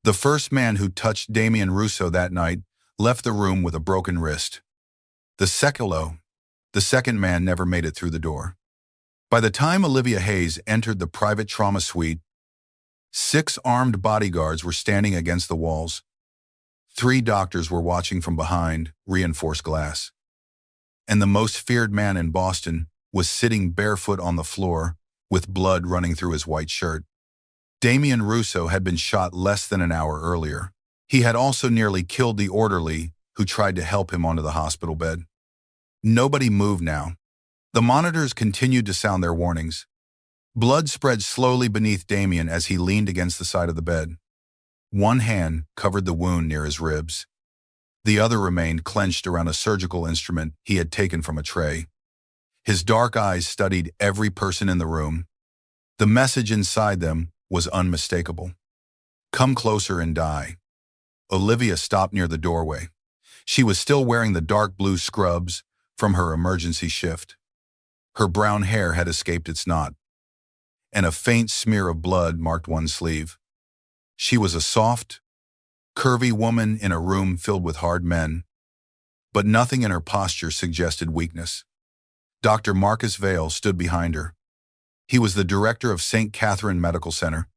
The first man who touched Damien Russo that night left the room with a broken wrist. The second man never made it through the door. By the time Olivia Hayes entered the private trauma suite, 6 armed bodyguards were standing against the walls. 3 doctors were watching from behind reinforced glass. And the most feared man in Boston was sitting barefoot on the floor with blood running through his white shirt. Damien Russo had been shot less than an hour earlier. He had also nearly killed the orderly who tried to help him onto the hospital bed. Nobody moved now. The monitors continued to sound their warnings. Blood spread slowly beneath Damien as he leaned against the side of the bed. One hand covered the wound near his ribs. The other remained clenched around a surgical instrument he had taken from a tray. His dark eyes studied every person in the room. The message inside them was unmistakable. Come closer and die. Olivia stopped near the doorway. She was still wearing the dark blue scrubs from her emergency shift. Her brown hair had escaped its knot, and a faint smear of blood marked one sleeve. She was a soft, curvy woman in a room filled with hard men, but nothing in her posture suggested weakness. Dr. Marcus Vale stood behind her. He was the director of St. Catherine Medical Center,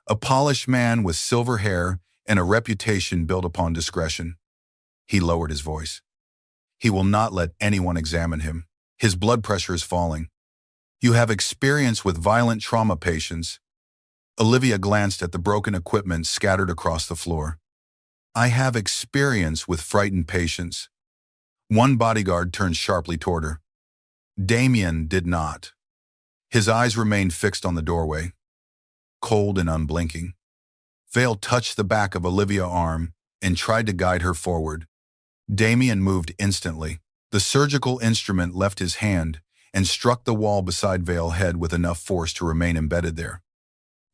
a polished man with silver hair and a reputation built upon discretion. He lowered his voice. He will not let anyone examine him. His blood pressure is falling. You have experience with violent trauma patients. Olivia glanced at the broken equipment scattered across the floor. I have experience with frightened patients. One bodyguard turned sharply toward her. Damien did not. His eyes remained fixed on the doorway, cold and unblinking. Vale touched the back of Olivia's arm and tried to guide her forward. Damien moved instantly. The surgical instrument left his hand and struck the wall beside Vale's head with enough force to remain embedded there.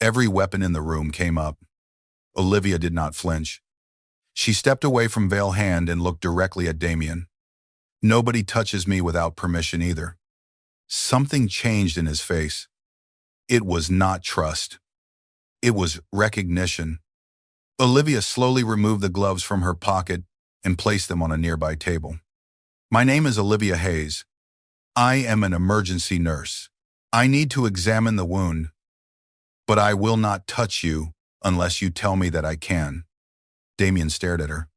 Every weapon in the room came up. Olivia did not flinch. She stepped away from Vale's hand and looked directly at Damien. Nobody touches me without permission either. Something changed in his face. It was not trust. It was recognition. Olivia slowly removed the gloves from her pocket and placed them on a nearby table. My name is Olivia Hayes. I am an emergency nurse. I need to examine the wound, but I will not touch you unless you tell me that I can. Damien stared at her.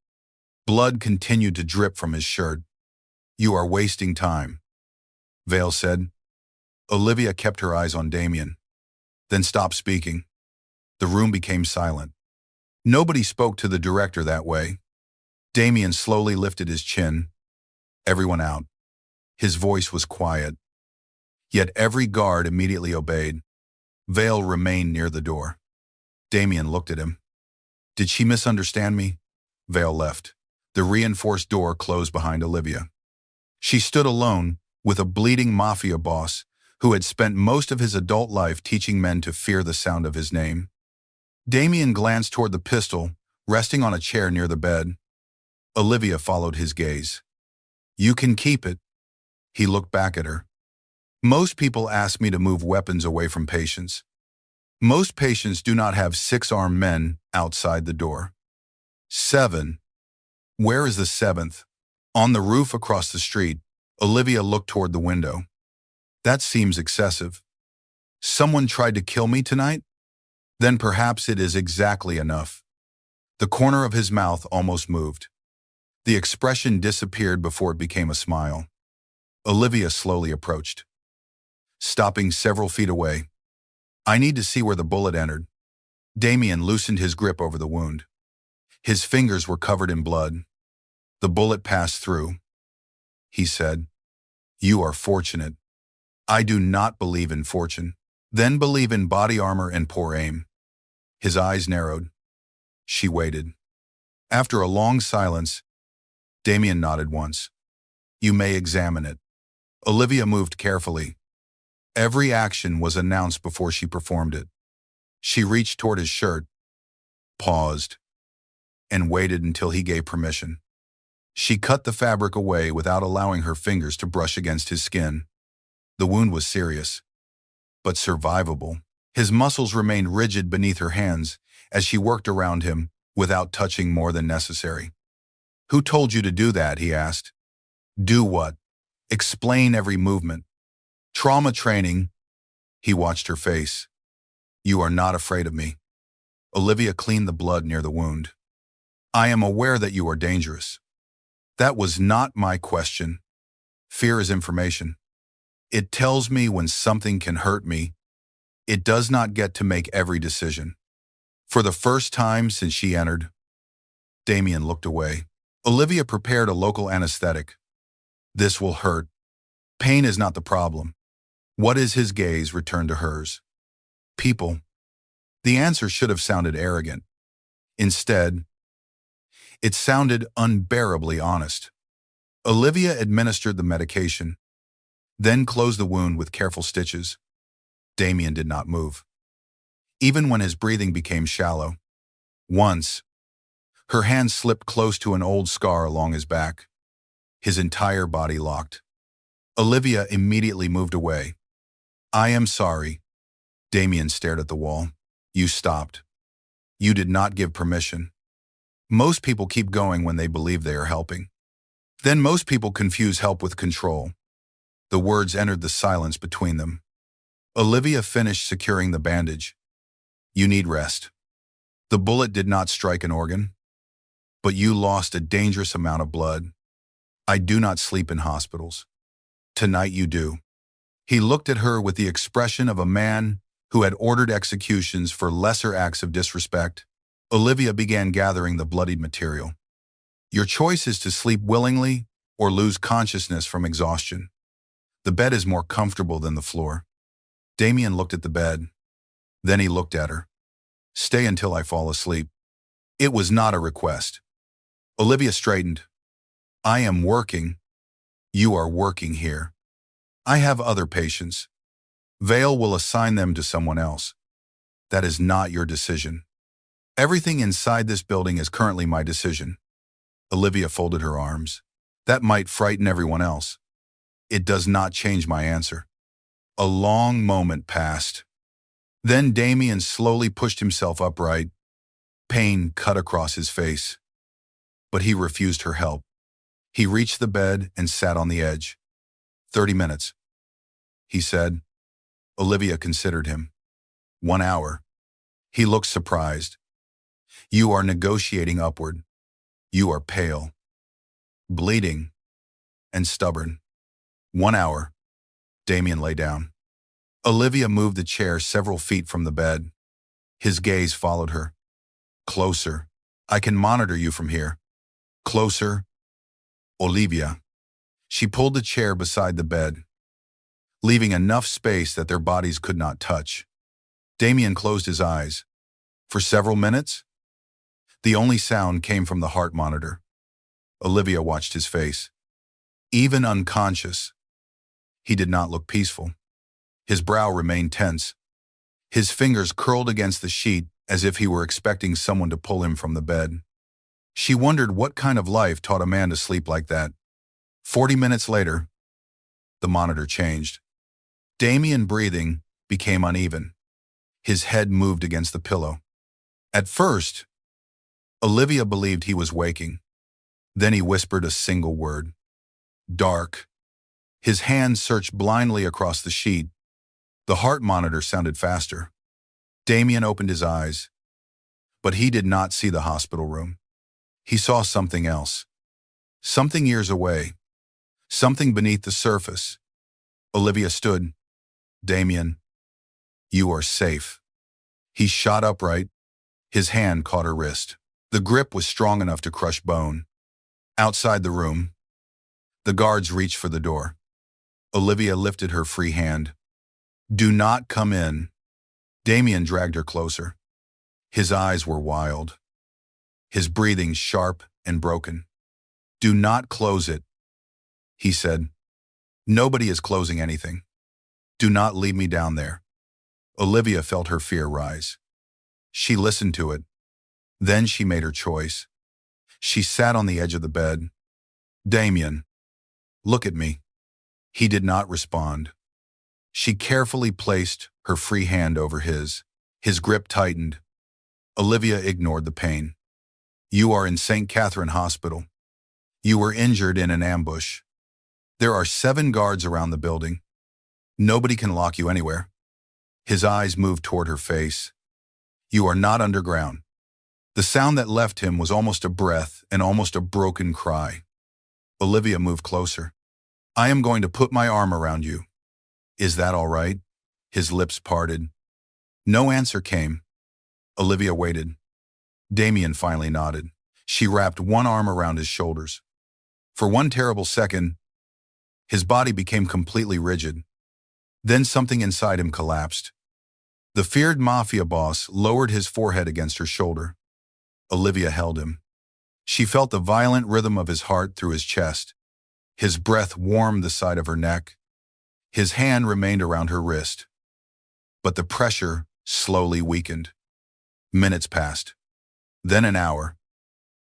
Blood continued to drip from his shirt. You are wasting time, Vale said. Olivia kept her eyes on Damien, then stopped speaking. The room became silent. Nobody spoke to the director that way. Damien slowly lifted his chin. Everyone out. His voice was quiet. Yet every guard immediately obeyed. Vale remained near the door. Damien looked at him. Did she misunderstand me? Vale left. The reinforced door closed behind Olivia. She stood alone with a bleeding Mafia boss who had spent most of his adult life teaching men to fear the sound of his name. Damien glanced toward the pistol, resting on a chair near the bed. Olivia followed his gaze. You can keep it. He looked back at her. Most people ask me to move weapons away from patients. Most patients do not have 6 armed men outside the door. 7. Where is the 7th? On the roof across the street, Olivia looked toward the window. That seems excessive. Someone tried to kill me tonight? Then perhaps it is exactly enough. The corner of his mouth almost moved. The expression disappeared before it became a smile. Olivia slowly approached, stopping several feet away. I need to see where the bullet entered. Damien loosened his grip over the wound. His fingers were covered in blood. The bullet passed through. He said, You are fortunate. I do not believe in fortune. Then believe in body armor and poor aim. His eyes narrowed. She waited. After a long silence, Damien nodded once. You may examine it. Olivia moved carefully. Every action was announced before she performed it. She reached toward his shirt, paused, and waited until he gave permission. She cut the fabric away without allowing her fingers to brush against his skin. The wound was serious, but survivable. His muscles remained rigid beneath her hands, as she worked around him without touching more than necessary. "Who told you to do that?" he asked. "Do what?" "Explain every movement." "Trauma training." He watched her face. "You are not afraid of me." Olivia cleaned the blood near the wound. "I am aware that you are dangerous." "That was not my question." "Fear is information. It tells me when something can hurt me. It does not get to make every decision." For the first time since she entered, Damien looked away. Olivia prepared a local anesthetic. "This will hurt. Pain is not the problem." What is his gaze returned to hers? "People." The answer should have sounded arrogant. Instead, it sounded unbearably honest. Olivia administered the medication, then closed the wound with careful stitches. Damien did not move, even when his breathing became shallow. Once, her hand slipped close to an old scar along his back. His entire body locked. Olivia immediately moved away. "I am sorry." Damien stared at the wall. "You stopped. You did not give permission." Most people keep going when they believe they are helping. Then most people confuse help with control. The words entered the silence between them. Olivia finished securing the bandage. "You need rest. The bullet did not strike an organ, but you lost a dangerous amount of blood. I do not sleep in hospitals. Tonight you do." He looked at her with the expression of a man who had ordered executions for lesser acts of disrespect. Olivia began gathering the bloodied material. "Your choice is to sleep willingly or lose consciousness from exhaustion. The bed is more comfortable than the floor." Damien looked at the bed. Then he looked at her. "Stay until I fall asleep." It was not a request. Olivia straightened. "I am working. You are working here. I have other patients. Vale will assign them to someone else. That is not your decision. Everything inside this building is currently my decision." Olivia folded her arms. "That might frighten everyone else. It does not change my answer." A long moment passed. Then Damien slowly pushed himself upright. Pain cut across his face. But he refused her help. He reached the bed and sat on the edge. 30 minutes, he said. Olivia considered him. 1 hour. He looked surprised. "You are negotiating upward. You are pale, bleeding, and stubborn." 1 hour. Damien lay down. Olivia moved the chair several feet from the bed. His gaze followed her. "Closer. I can monitor you from here." "Closer." Olivia. She pulled the chair beside the bed, leaving enough space that their bodies could not touch. Damien closed his eyes. For several minutes, the only sound came from the heart monitor. Olivia watched his face. Even unconscious, he did not look peaceful. His brow remained tense. His fingers curled against the sheet as if he were expecting someone to pull him from the bed. She wondered what kind of life taught a man to sleep like that. 40 minutes later, the monitor changed. Damien's breathing became uneven. His head moved against the pillow. At first, Olivia believed he was waking. Then he whispered a single word. "Dark." His hand searched blindly across the sheet. The heart monitor sounded faster. Damien opened his eyes, but he did not see the hospital room. He saw something else. Something years away. Something beneath the surface. Olivia stood. "Damien, you are safe." He shot upright. His hand caught her wrist. The grip was strong enough to crush bone. Outside the room, the guards reached for the door. Olivia lifted her free hand. "Do not come in." Damien dragged her closer. His eyes were wild. His breathing sharp and broken. "Do not close it," he said. "Nobody is closing anything. Do not leave me down there." Olivia felt her fear rise. She listened to it. Then she made her choice. She sat on the edge of the bed. "Damien, look at me." He did not respond. She carefully placed her free hand over his. His grip tightened. Olivia ignored the pain. You are in St. Catherine Hospital. You were injured in an ambush. There are 7 guards around the building. Nobody can lock you anywhere. His eyes moved toward her face. You are not underground. The sound that left him was almost a breath and almost a broken cry. Olivia moved closer. I am going to put my arm around you. Is that all right? His lips parted. No answer came. Olivia waited. Damien finally nodded. She wrapped one arm around his shoulders. For one terrible second, his body became completely rigid. Then something inside him collapsed. The feared Mafia boss lowered his forehead against her shoulder. Olivia held him. She felt the violent rhythm of his heart through his chest. His breath warmed the side of her neck. His hand remained around her wrist. But the pressure slowly weakened. Minutes passed. Then an hour.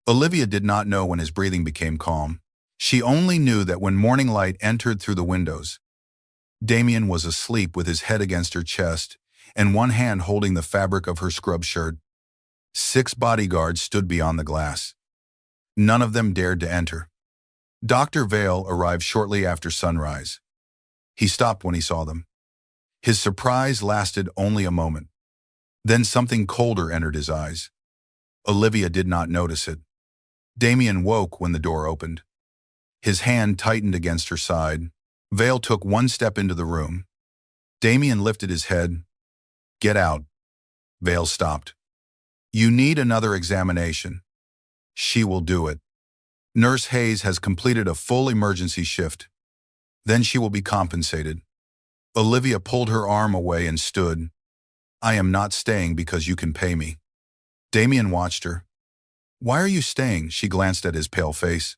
Olivia did not know when his breathing became calm. She only knew that when morning light entered through the windows, Damien was asleep with his head against her chest and one hand holding the fabric of her scrub shirt. 6 bodyguards stood beyond the glass. None of them dared to enter. Dr. Vale arrived shortly after sunrise. He stopped when he saw them. His surprise lasted only a moment. Then something colder entered his eyes. Olivia did not notice it. Damien woke when the door opened. His hand tightened against her side. Vale took one step into the room. Damien lifted his head. Get out. Vale stopped. You need another examination. She will do it. Nurse Hayes has completed a full emergency shift. Then she will be compensated. Olivia pulled her arm away and stood. I am not staying because you can pay me. Damien watched her. Why are you staying? She glanced at his pale face.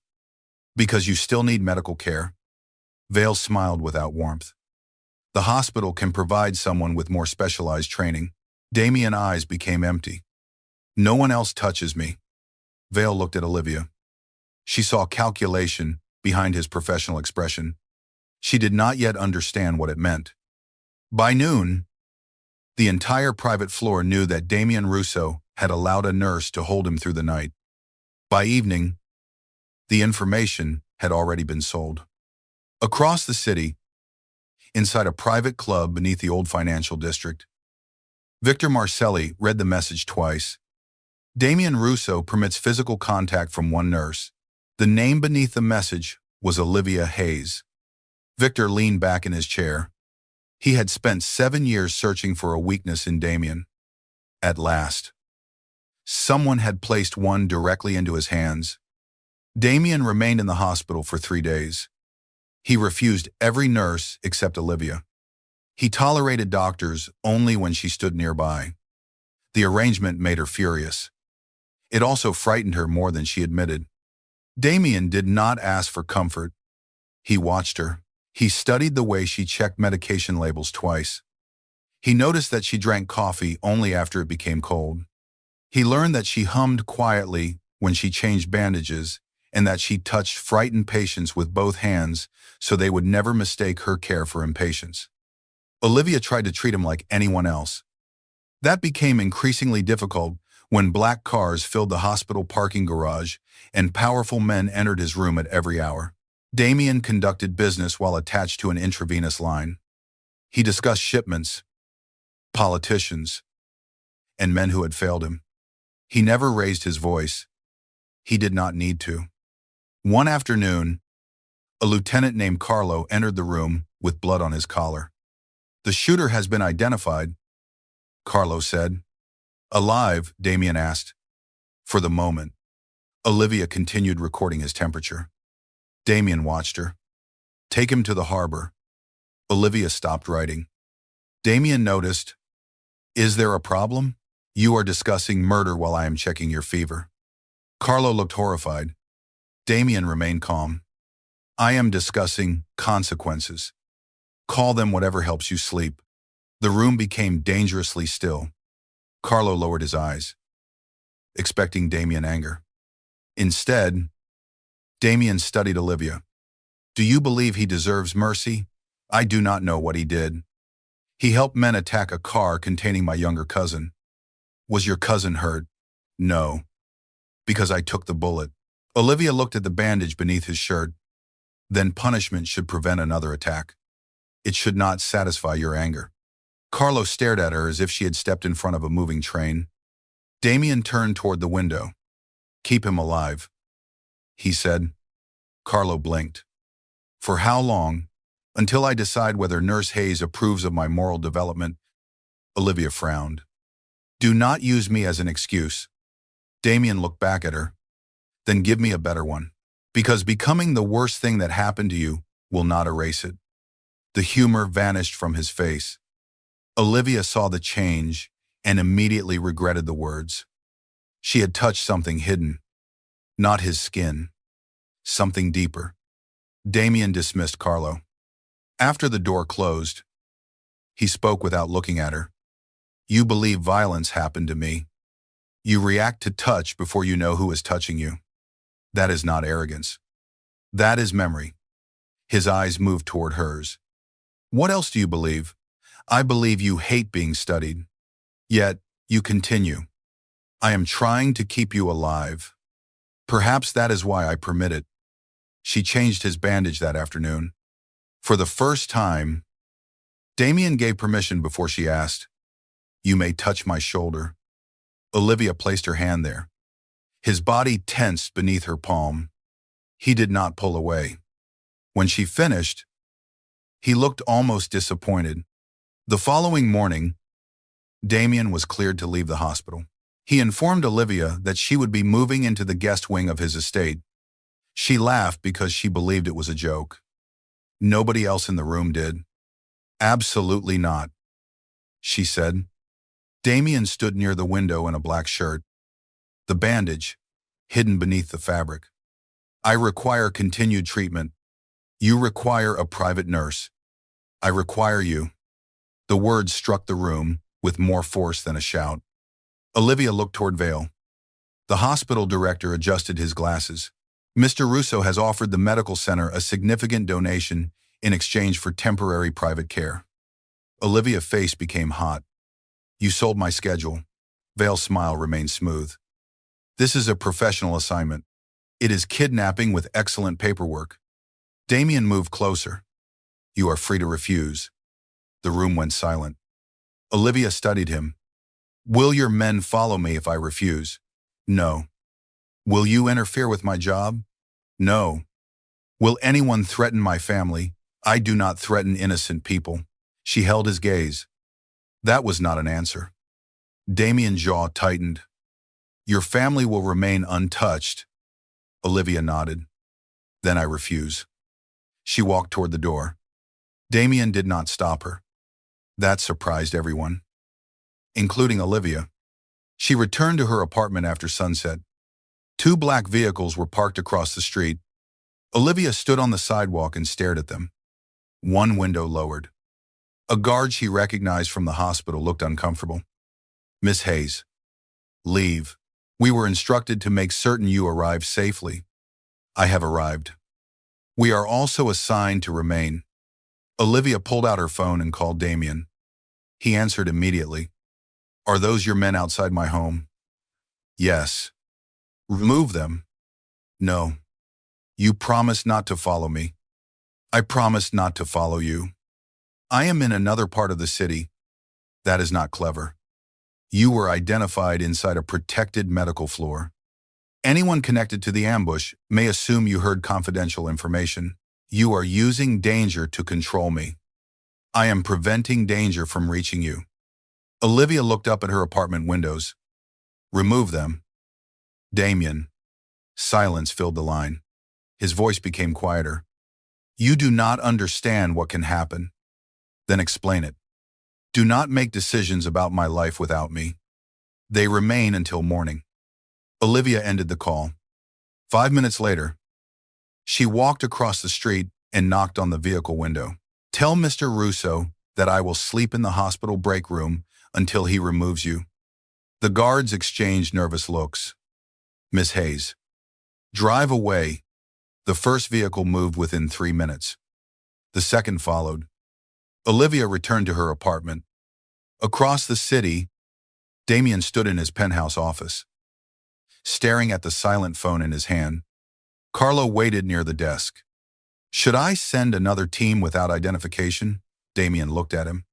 Because you still need medical care. Vale smiled without warmth. The hospital can provide someone with more specialized training. Damien's eyes became empty. No one else touches me. Vale looked at Olivia. She saw calculation behind his professional expression. She did not yet understand what it meant. By noon, the entire private floor knew that Damien Russo had allowed a nurse to hold him through the night. By evening, the information had already been sold. Across the city, inside a private club beneath the old financial district, Victor Marcelli read the message twice. Damien Russo permits physical contact from one nurse. The name beneath the message was Olivia Hayes. Victor leaned back in his chair. He had spent 7 years searching for a weakness in Damien. At last, someone had placed one directly into his hands. Damien remained in the hospital for 3 days. He refused every nurse except Olivia. He tolerated doctors only when she stood nearby. The arrangement made her furious. It also frightened her more than she admitted. Damien did not ask for comfort. He watched her. He studied the way she checked medication labels twice. He noticed that she drank coffee only after it became cold. He learned that she hummed quietly when she changed bandages and that she touched frightened patients with both hands so they would never mistake her care for impatience. Olivia tried to treat him like anyone else. That became increasingly difficult when black cars filled the hospital parking garage and powerful men entered his room at every hour. Damien conducted business while attached to an intravenous line. He discussed shipments, politicians, and men who had failed him. He never raised his voice. He did not need to. One afternoon, a lieutenant named Carlo entered the room with blood on his collar. The shooter has been identified, Carlo said. Alive? Damien asked. For the moment. Olivia continued recording his temperature. Damien watched her. Take him to the harbor. Olivia stopped writing. Damien noticed. Is there a problem? You are discussing murder while I am checking your fever. Carlo looked horrified. Damien remained calm. I am discussing consequences. Call them whatever helps you sleep. The room became dangerously still. Carlo lowered his eyes, expecting Damien's anger. Instead, Damien studied Olivia. Do you believe he deserves mercy? I do not know what he did. He helped men attack a car containing my younger cousin. Was your cousin hurt? No, because I took the bullet. Olivia looked at the bandage beneath his shirt. Then punishment should prevent another attack. It should not satisfy your anger. Carlo stared at her as if she had stepped in front of a moving train. Damien turned toward the window. Keep him alive, he said. Carlo blinked. For how long? Until I decide whether Nurse Hayes approves of my moral development. Olivia frowned. Do not use me as an excuse. Damien looked back at her. Then give me a better one. Because becoming the worst thing that happened to you will not erase it. The humor vanished from his face. Olivia saw the change and immediately regretted the words. She had touched something hidden. Not his skin. Something deeper. Damien dismissed Carlo. After the door closed, he spoke without looking at her. You believe violence happened to me. You react to touch before you know who is touching you. That is not arrogance. That is memory. His eyes moved toward hers. What else do you believe? I believe you hate being studied. Yet, you continue. I am trying to keep you alive. Perhaps that is why I permit it. She changed his bandage that afternoon. For the first time, Damien gave permission before she asked, You may touch my shoulder. Olivia placed her hand there. His body tensed beneath her palm. He did not pull away. When she finished, he looked almost disappointed. The following morning, Damien was cleared to leave the hospital. He informed Olivia that she would be moving into the guest wing of his estate. She laughed because she believed it was a joke. Nobody else in the room did. Absolutely not, she said. Damien stood near the window in a black shirt. The bandage, hidden beneath the fabric. I require continued treatment. You require a private nurse. I require you. The words struck the room with more force than a shout. Olivia looked toward Vale. The hospital director adjusted his glasses. Mr. Russo has offered the medical center a significant donation in exchange for temporary private care. Olivia's face became hot. You sold my schedule. Vale's smile remained smooth. This is a professional assignment. It is kidnapping with excellent paperwork. Damien moved closer. You are free to refuse. The room went silent. Olivia studied him. Will your men follow me if I refuse? No. Will you interfere with my job? No. Will anyone threaten my family? I do not threaten innocent people. She held his gaze. That was not an answer. Damien's jaw tightened. Your family will remain untouched. Olivia nodded. Then I refuse. She walked toward the door. Damien did not stop her. That surprised everyone, including Olivia. She returned to her apartment after sunset. 2 black vehicles were parked across the street. Olivia stood on the sidewalk and stared at them. One window lowered. A guard she recognized from the hospital looked uncomfortable. Miss Hayes. Leave. We were instructed to make certain you arrive safely. I have arrived. We are also assigned to remain. Olivia pulled out her phone and called Damien. He answered immediately. Are those your men outside my home? Yes. Remove them. No. You promised not to follow me. I promised not to follow you. I am in another part of the city. That is not clever. You were identified inside a protected medical floor. Anyone connected to the ambush may assume you heard confidential information. You are using danger to control me. I am preventing danger from reaching you. Olivia looked up at her apartment windows. Remove them. Damien. Silence filled the line. His voice became quieter. You do not understand what can happen. Then explain it. Do not make decisions about my life without me. They remain until morning. Olivia ended the call. 5 minutes later, she walked across the street and knocked on the vehicle window. Tell Mr. Russo that I will sleep in the hospital break room until he removes you. The guards exchanged nervous looks. Miss Hayes. Drive away. The first vehicle moved within 3 minutes. The second followed. Olivia returned to her apartment. Across the city, Damien stood in his penthouse office, staring at the silent phone in his hand. Carlo waited near the desk. "Should I send another team without identification?" Damien looked at him.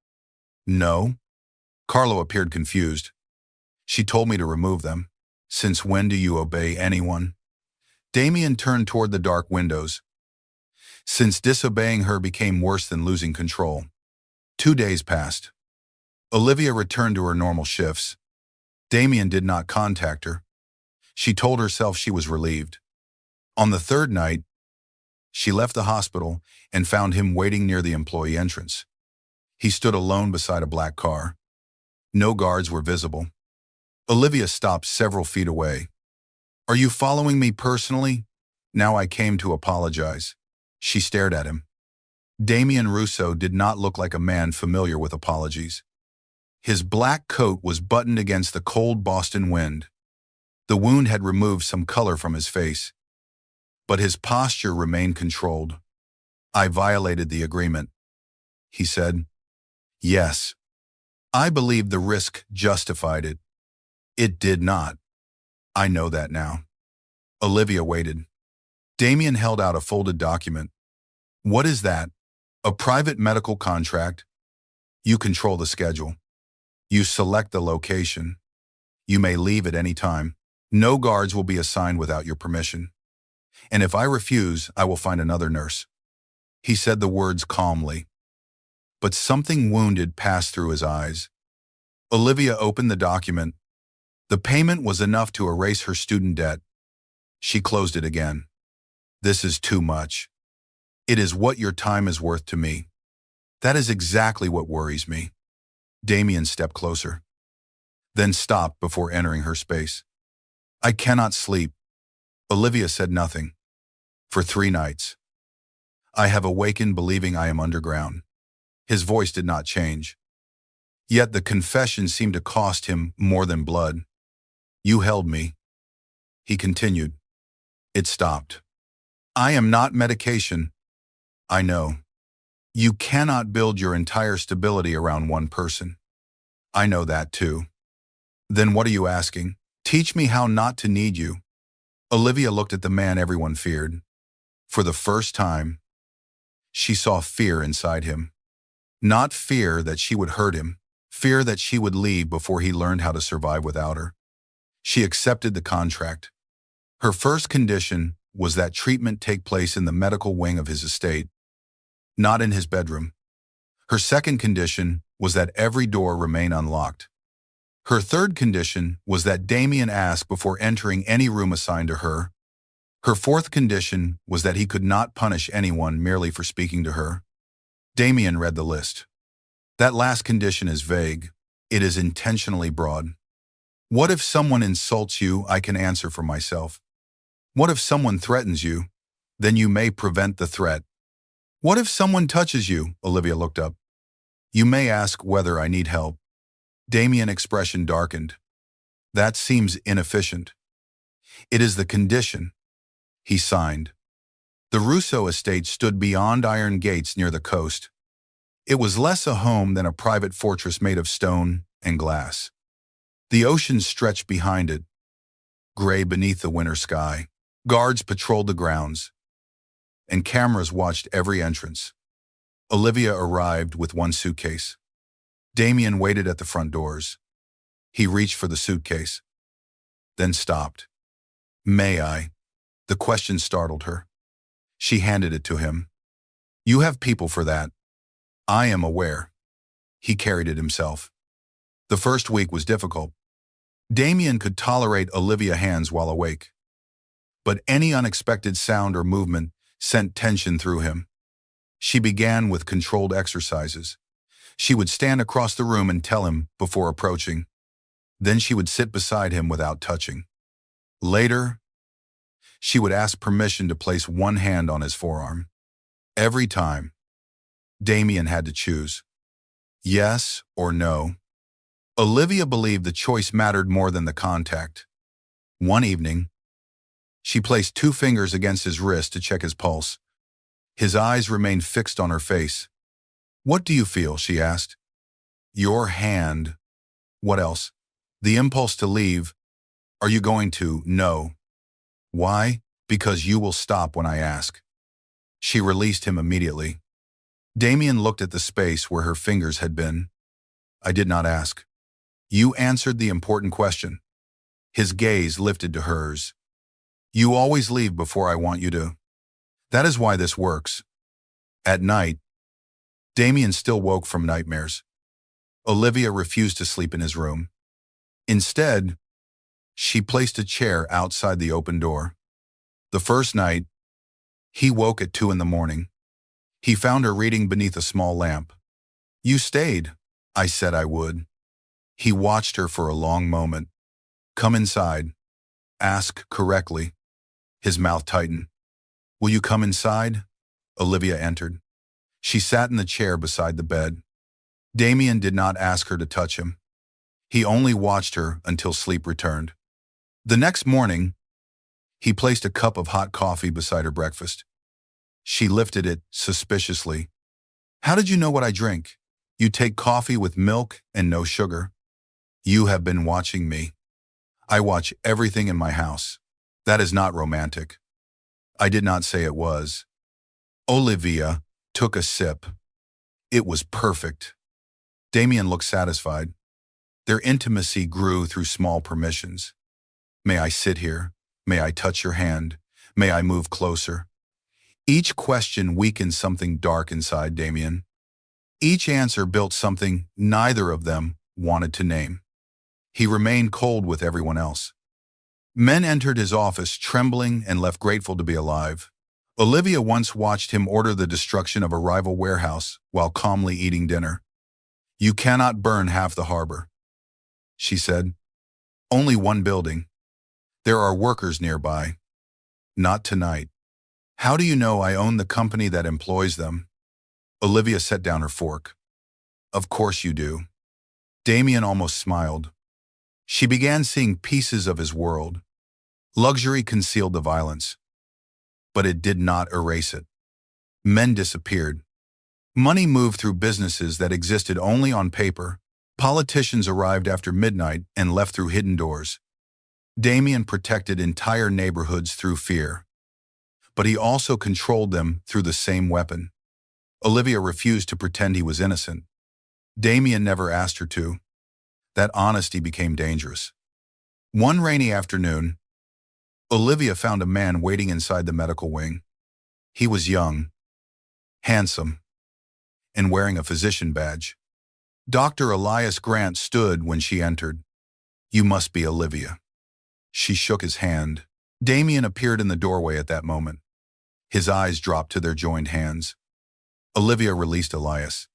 "No." Carlo appeared confused. "She told me to remove them. Since when do you obey anyone?" Damien turned toward the dark windows. Since disobeying her became worse than losing control. 2 days passed. Olivia returned to her normal shifts. Damien did not contact her. She told herself she was relieved. On the third night, she left the hospital and found him waiting near the employee entrance. He stood alone beside a black car. No guards were visible. Olivia stopped several feet away. "Are you following me personally?" "Now I came to apologize." She stared at him. Damien Russo did not look like a man familiar with apologies. His black coat was buttoned against the cold Boston wind. The wound had removed some color from his face, but his posture remained controlled. "I violated the agreement," he said. "Yes. I believe the risk justified it." "It did not." "I know that now." Olivia waited. Damien held out a folded document. "What is that?" "A private medical contract. You control the schedule. You select the location. You may leave at any time. No guards will be assigned without your permission. And if I refuse, I will find another nurse." He said the words calmly, but something wounded passed through his eyes. Olivia opened the document. The payment was enough to erase her student debt. She closed it again. "This is too much. It is what your time is worth to me. That is exactly what worries me." Damien stepped closer, then stopped before entering her space. "I cannot sleep." Olivia said nothing. "For 3 nights. I have awakened believing I am underground." His voice did not change. Yet the confession seemed to cost him more than blood. "You held me." He continued. It stopped. "I am not medication." "I know. You cannot build your entire stability around one person." "I know that too." "Then what are you asking? Teach me how not to need you." Olivia looked at the man everyone feared. For the first time, she saw fear inside him. Not fear that she would hurt him, fear that she would leave before he learned how to survive without her. She accepted the contract. Her first condition was that treatment take place in the medical wing of his estate, not in his bedroom. Her second condition was that every door remain unlocked. Her third condition was that Damien ask before entering any room assigned to her. Her fourth condition was that he could not punish anyone merely for speaking to her. Damien read the list. That last condition is vague. It is intentionally broad. What if someone insults you? I can answer for myself. What if someone threatens you? Then you may prevent the threat. What if someone touches you? Olivia looked up. You may ask whether I need help. Damien's expression darkened. That seems inefficient. It is the condition. He signed. The Russo estate stood beyond iron gates near the coast. It was less a home than a private fortress made of stone and glass. The ocean stretched behind it, gray beneath the winter sky. Guards patrolled the grounds, and cameras watched every entrance. Olivia arrived with one suitcase. Damien waited at the front doors. He reached for the suitcase, then stopped. "May I?" The question startled her. She handed it to him. "You have people for that." "I am aware." He carried it himself. The first week was difficult. Damien could tolerate Olivia's hands while awake, but any unexpected sound or movement sent tension through him. She began with controlled exercises. She would stand across the room and tell him before approaching. Then she would sit beside him without touching. Later, she would ask permission to place one hand on his forearm. Every time, Damien had to choose. Yes or no. Olivia believed the choice mattered more than the contact. One evening, she placed 2 fingers against his wrist to check his pulse. His eyes remained fixed on her face. "What do you feel?" she asked. "Your hand." "What else?" The impulse to leave. Are you going to? No. Why? Because you will stop when I ask. She released him immediately. Damien looked at the space where her fingers had been. I did not ask. You answered the important question. His gaze lifted to hers. You always leave before I want you to. That is why this works. At night, Damien still woke from nightmares. Olivia refused to sleep in his room. Instead, she placed a chair outside the open door. The first night, he woke at 2 in the morning. He found her reading beneath a small lamp. You stayed. I said I would. He watched her for a long moment. Come inside. Ask correctly. His mouth tightened. Will you come inside? Olivia entered. She sat in the chair beside the bed. Damien did not ask her to touch him. He only watched her until sleep returned. The next morning, he placed a cup of hot coffee beside her breakfast. She lifted it suspiciously. How did you know what I drink? You take coffee with milk and no sugar. You have been watching me. I watch everything in my house. That is not romantic. I did not say it was. Olivia took a sip. It was perfect. Damien looked satisfied. Their intimacy grew through small permissions. May I sit here? May I touch your hand? May I move closer? Each question weakened something dark inside Damien. Each answer built something neither of them wanted to name. He remained cold with everyone else. Men entered his office trembling and left grateful to be alive. Olivia once watched him order the destruction of a rival warehouse while calmly eating dinner. You cannot burn half the harbor, she said. Only one building. There are workers nearby. Not tonight. How do you know I own the company that employs them? Olivia set down her fork. Of course you do. Damien almost smiled. She began seeing pieces of his world. Luxury concealed the violence, but it did not erase it. Men disappeared. Money moved through businesses that existed only on paper. Politicians arrived after midnight and left through hidden doors. Damien protected entire neighborhoods through fear, but he also controlled them through the same weapon. Olivia refused to pretend he was innocent. Damien never asked her to. That honesty became dangerous. One rainy afternoon, Olivia found a man waiting inside the medical wing. He was young, handsome, and wearing a physician badge. Dr. Elias Grant stood when she entered. You must be Olivia. She shook his hand. Damien appeared in the doorway at that moment. His eyes dropped to their joined hands. Olivia released Elias.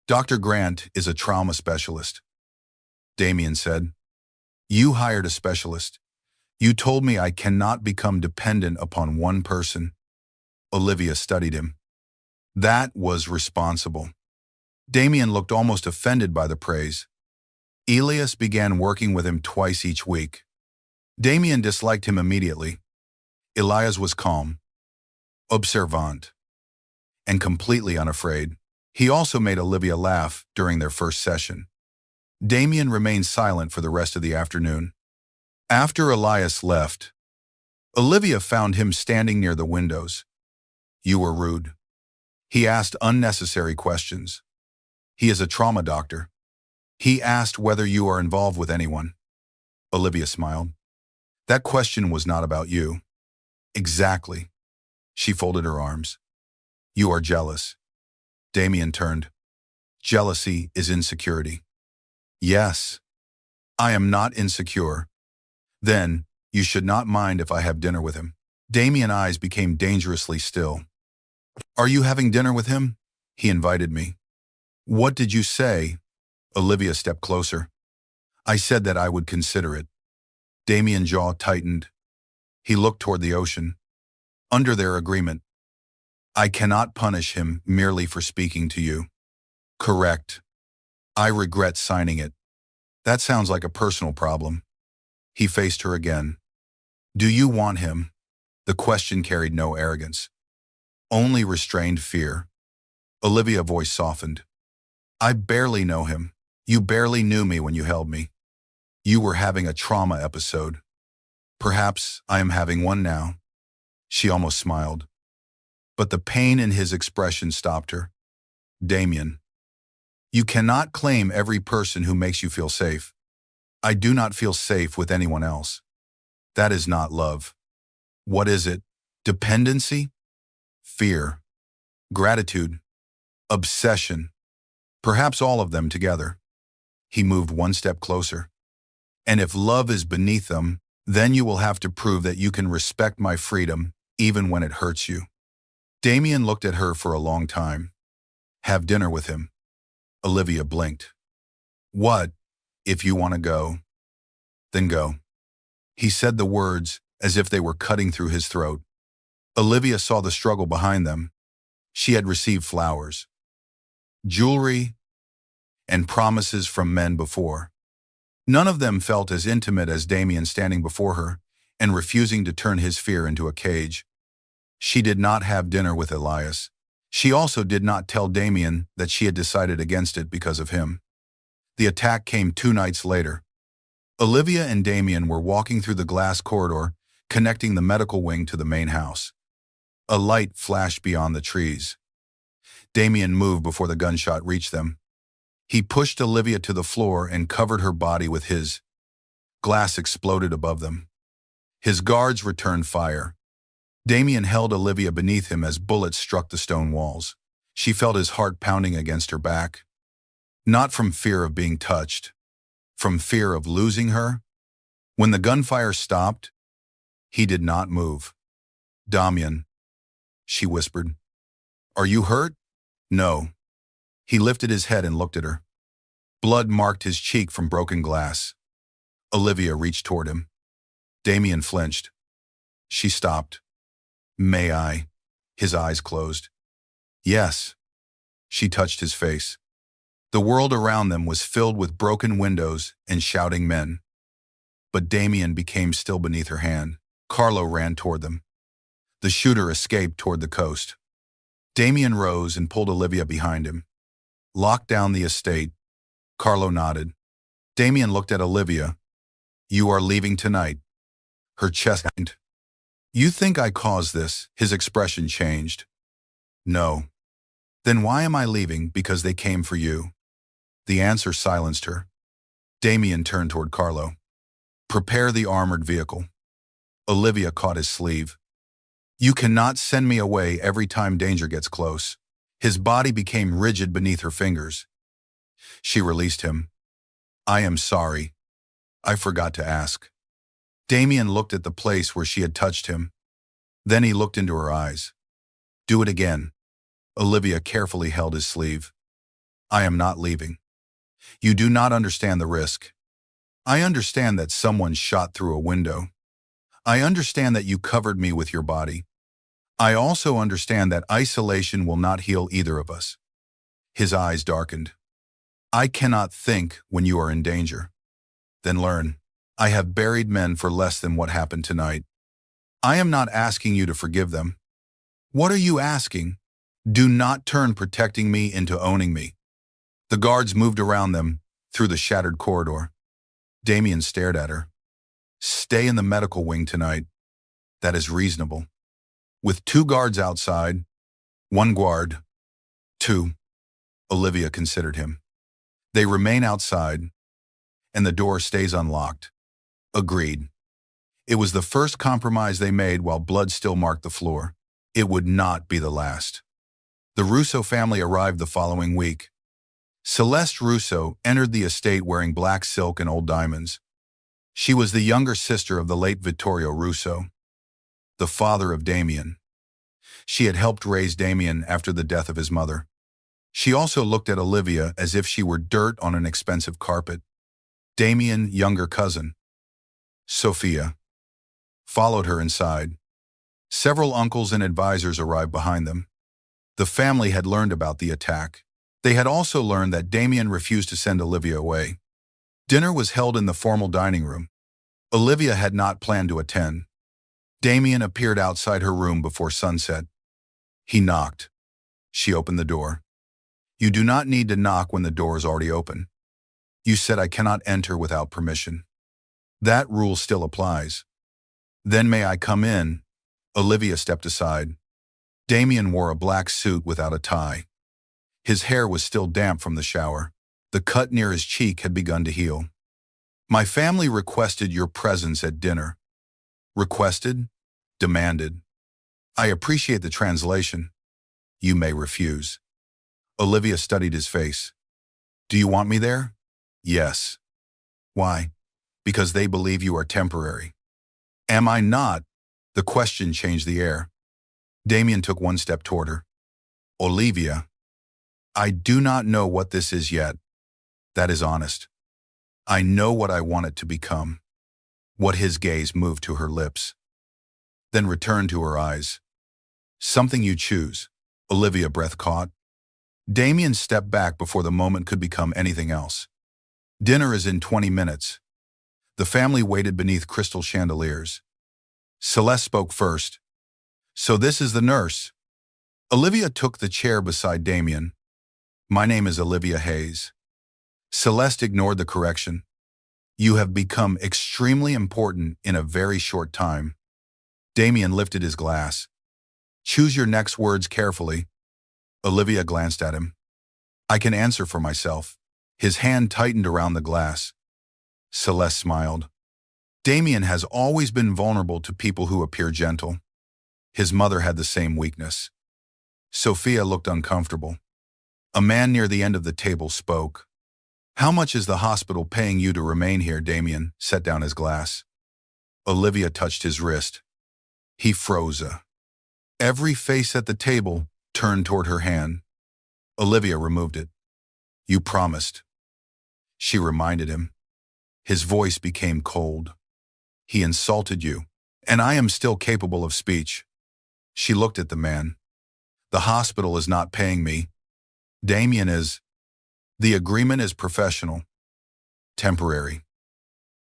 Dr. Grant is a trauma specialist. Damien said, You hired a specialist. You told me I cannot become dependent upon one person. Olivia studied him. That was responsible. Damien looked almost offended by the praise. Elias began working with him twice each week. Damien disliked him immediately. Elias was calm, observant, and completely unafraid. He also made Olivia laugh during their first session. Damien remained silent for the rest of the afternoon. After Elias left, Olivia found him standing near the windows. You were rude. He asked unnecessary questions. He is a trauma doctor. He asked whether you are involved with anyone. Olivia smiled. That question was not about you. Exactly. She folded her arms. You are jealous. Damien turned. Jealousy is insecurity. Yes. I am not insecure. Then, you should not mind if I have dinner with him. Damien's eyes became dangerously still. Are you having dinner with him? He invited me. What did you say? Olivia stepped closer. I said that I would consider it. Damien's jaw tightened. He looked toward the ocean. Under their agreement, I cannot punish him merely for speaking to you. Correct. I regret signing it. That sounds like a personal problem. He faced her again. Do you want him? The question carried no arrogance. Only restrained fear. Olivia's voice softened. I barely know him. You barely knew me when you held me. You were having a trauma episode. Perhaps I am having one now. She almost smiled. But the pain in his expression stopped her. Damien, you cannot claim every person who makes you feel safe. I do not feel safe with anyone else. That is not love. What is it? Dependency? Fear? Gratitude? Obsession? Perhaps all of them together. He moved one step closer. And if love is beneath them, then you will have to prove that you can respect my freedom, even when it hurts you. Damien looked at her for a long time. Have dinner with him. Olivia blinked. What? If you want to go, then go. He said the words as if they were cutting through his throat. Olivia saw the struggle behind them. She had received flowers, jewelry, and promises from men before. None of them felt as intimate as Damien standing before her and refusing to turn his fear into a cage. She did not have dinner with Elias. She also did not tell Damien that she had decided against it because of him. The attack came 2 nights later. Olivia and Damien were walking through the glass corridor, connecting the medical wing to the main house. A light flashed beyond the trees. Damien moved before the gunshot reached them. He pushed Olivia to the floor and covered her body with his. Glass exploded above them. His guards returned fire. Damien held Olivia beneath him as bullets struck the stone walls. She felt his heart pounding against her back. Not from fear of being touched, from fear of losing her. When the gunfire stopped, he did not move. Damien, she whispered. Are you hurt? No. He lifted his head and looked at her. Blood marked his cheek from broken glass. Olivia reached toward him. Damien flinched. She stopped. May I? His eyes closed. Yes. She touched his face. The world around them was filled with broken windows and shouting men. But Damien became still beneath her hand. Carlo ran toward them. The shooter escaped toward the coast. Damien rose and pulled Olivia behind him. Locked down the estate. Carlo nodded. Damien looked at Olivia. You are leaving tonight. Her chest tightened. You think I caused this? His expression changed. No. Then why am I leaving? Because they came for you. The answer silenced her. Damien turned toward Carlo. Prepare the armored vehicle. Olivia caught his sleeve. You cannot send me away every time danger gets close. His body became rigid beneath her fingers. She released him. I am sorry. I forgot to ask. Damien looked at the place where she had touched him. Then he looked into her eyes. Do it again. Olivia carefully held his sleeve. I am not leaving. You do not understand the risk. I understand that someone shot through a window. I understand that you covered me with your body. I also understand that isolation will not heal either of us. His eyes darkened. I cannot think when you are in danger. Then learn. I have buried men for less than what happened tonight. I am not asking you to forgive them. What are you asking? Do not turn protecting me into owning me. The guards moved around them through the shattered corridor. Damien stared at her. Stay in the medical wing tonight. That is reasonable. With 2 guards outside, 1 guard, 2. Olivia considered him. They remain outside, and the door stays unlocked. Agreed. It was the first compromise they made while blood still marked the floor. It would not be the last. The Russo family arrived the following week. Celeste Russo entered the estate wearing black silk and old diamonds. She was the younger sister of the late Vittorio Russo, the father of Damien. She had helped raise Damien after the death of his mother. She also looked at Olivia as if she were dirt on an expensive carpet. Damien, younger cousin. Sophia followed her inside. Several uncles and advisors arrived behind them. The family had learned about the attack. They had also learned that Damien refused to send Olivia away. Dinner was held in the formal dining room. Olivia had not planned to attend. Damien appeared outside her room before sunset. He knocked. She opened the door. You do not need to knock when the door is already open. You said I cannot enter without permission. That rule still applies. Then may I come in? Olivia stepped aside. Damien wore a black suit without a tie. His hair was still damp from the shower. The cut near his cheek had begun to heal. My family requested your presence at dinner. Requested? Demanded. I appreciate the translation. You may refuse. Olivia studied his face. Do you want me there? Yes. Why? Because they believe you are temporary. Am I not? The question changed the air. Damien took one step toward her. Olivia, I do not know what this is yet. That is honest. I know what I want it to become. What his gaze moved to her lips, then returned to her eyes. Something you choose. Olivia breath caught. Damien stepped back before the moment could become anything else. Dinner is in 20 minutes. The family waited beneath crystal chandeliers. Celeste spoke first. So this is the nurse. Olivia took the chair beside Damien. My name is Olivia Hayes. Celeste ignored the correction. You have become extremely important in a very short time. Damien lifted his glass. Choose your next words carefully. Olivia glanced at him. I can answer for myself. His hand tightened around the glass. Celeste smiled. Damien has always been vulnerable to people who appear gentle. His mother had the same weakness. Sophia looked uncomfortable. A man near the end of the table spoke. How much is the hospital paying you to remain here? Damien set down his glass. Olivia touched his wrist. He froze. Every face at the table turned toward her hand. Olivia removed it. You promised. She reminded him. His voice became cold. He insulted you, and I am still capable of speech. She looked at the man. The hospital is not paying me. Damien is. The agreement is professional, temporary,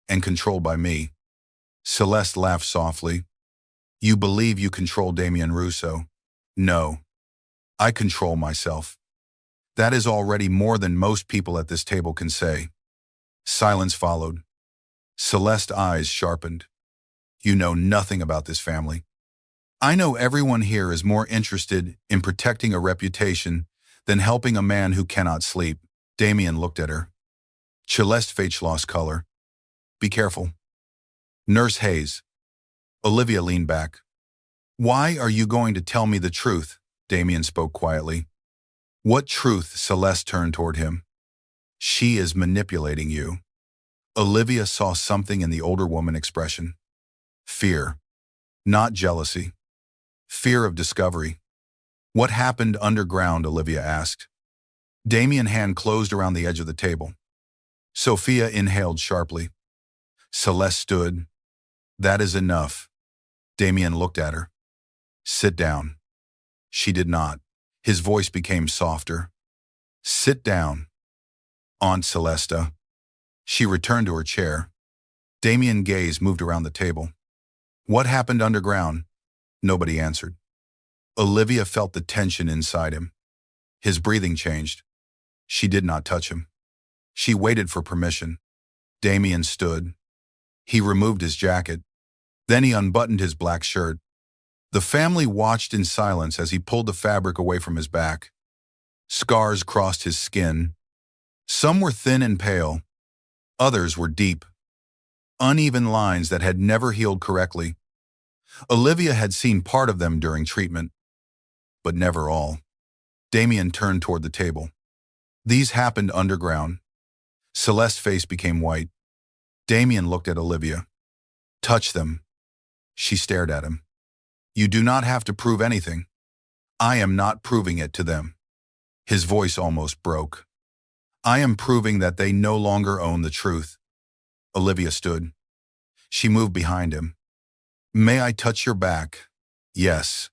and controlled by me. Celeste laughed softly. You believe you control Damien Russo? No. I control myself. That is already more than most people at this table can say. Silence followed. Celeste's eyes sharpened. You know nothing about this family. I know everyone here is more interested in protecting a reputation than helping a man who cannot sleep. Damien looked at her. Celeste's face lost color. Be careful. Nurse Hayes. Olivia leaned back. Why are you going to tell me the truth? Damien spoke quietly. What truth? Celeste turned toward him. She is manipulating you. Olivia saw something in the older woman's expression. Fear. Not jealousy. Fear of discovery. What happened underground? Olivia asked. Damien's hand closed around the edge of the table. Sophia inhaled sharply. Celeste stood. That is enough. Damien looked at her. Sit down. She did not. His voice became softer. Sit down. Aunt Celeste. She returned to her chair. Damien's gaze moved around the table. What happened underground? Nobody answered. Olivia felt the tension inside him. His breathing changed. She did not touch him. She waited for permission. Damien stood. He removed his jacket. Then he unbuttoned his black shirt. The family watched in silence as he pulled the fabric away from his back. Scars crossed his skin. Some were thin and pale. Others were deep. Uneven lines that had never healed correctly. Olivia had seen part of them during treatment, but never all. Damien turned toward the table. These happened underground. Celeste's face became white. Damien looked at Olivia. Touch them. She stared at him. You do not have to prove anything. I am not proving it to them. His voice almost broke. I am proving that they no longer own the truth. Olivia stood. She moved behind him. May I touch your back? Yes.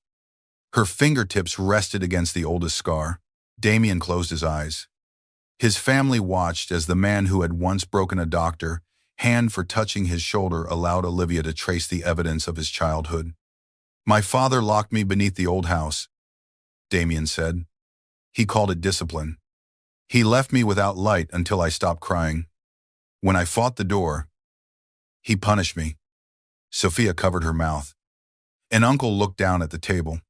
Her fingertips rested against the oldest scar. Damien closed his eyes. His family watched as the man who had once broken a doctor, hand for touching his shoulder, allowed Olivia to trace the evidence of his childhood. My father locked me beneath the old house, Damien said. He called it discipline. He left me without light until I stopped crying. When I fought the door, He punished me. Sophia covered her mouth. An uncle looked down at the table.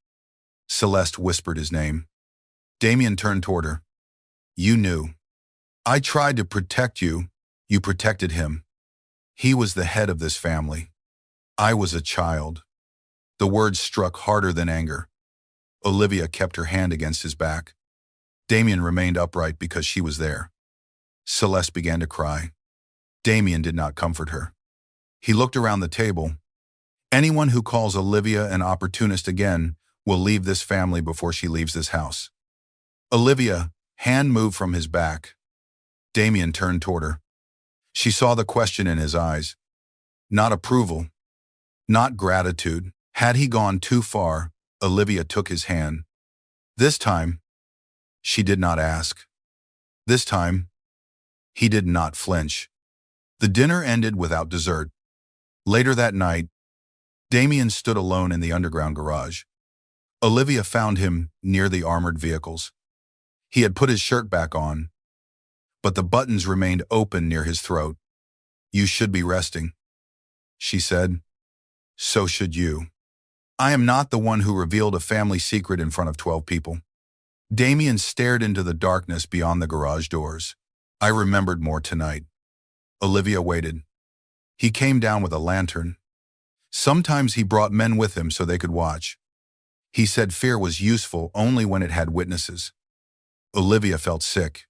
Celeste whispered his name. Damien turned toward her. You knew. I tried to protect you. You protected him. He was the head of this family. I was a child. The words struck harder than anger. Olivia kept her hand against his back. Damien remained upright because she was there. Celeste began to cry. Damien did not comfort her. He looked around the table. Anyone who calls Olivia an opportunist again will leave this family before she leaves this house. Olivia, hand moved from his back. Damien turned toward her. She saw the question in his eyes. Not approval. Not gratitude. Had he gone too far, Olivia took his hand. This time, she did not ask. This time, he did not flinch. The dinner ended without dessert. Later that night, Damien stood alone in the underground garage. Olivia found him near the armored vehicles. He had put his shirt back on, but the buttons remained open near his throat. You should be resting, she said. So should you. I am not the one who revealed a family secret in front of 12 people. Damien stared into the darkness beyond the garage doors. I remembered more tonight. Olivia waited. He came down with a lantern. Sometimes he brought men with him so they could watch. He said fear was useful only when it had witnesses. Olivia felt sick.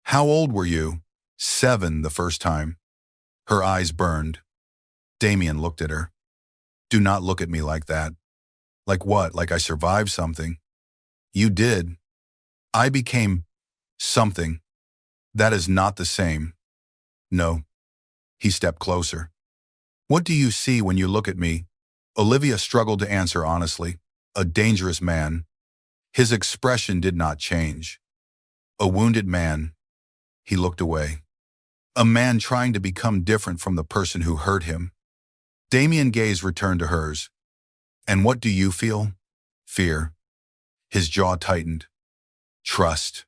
How old were you? 7 the first time. Her eyes burned. Damien looked at her. Do not look at me like that. Like what? Like I survived something? You did. I became something. That is not the same. No. He stepped closer. What do you see when you look at me? Olivia struggled to answer honestly. A dangerous man. His expression did not change. A wounded man. He looked away. A man trying to become different from the person who hurt him. Damien's gaze returned to hers. And what do you feel? Fear. His jaw tightened. Trust.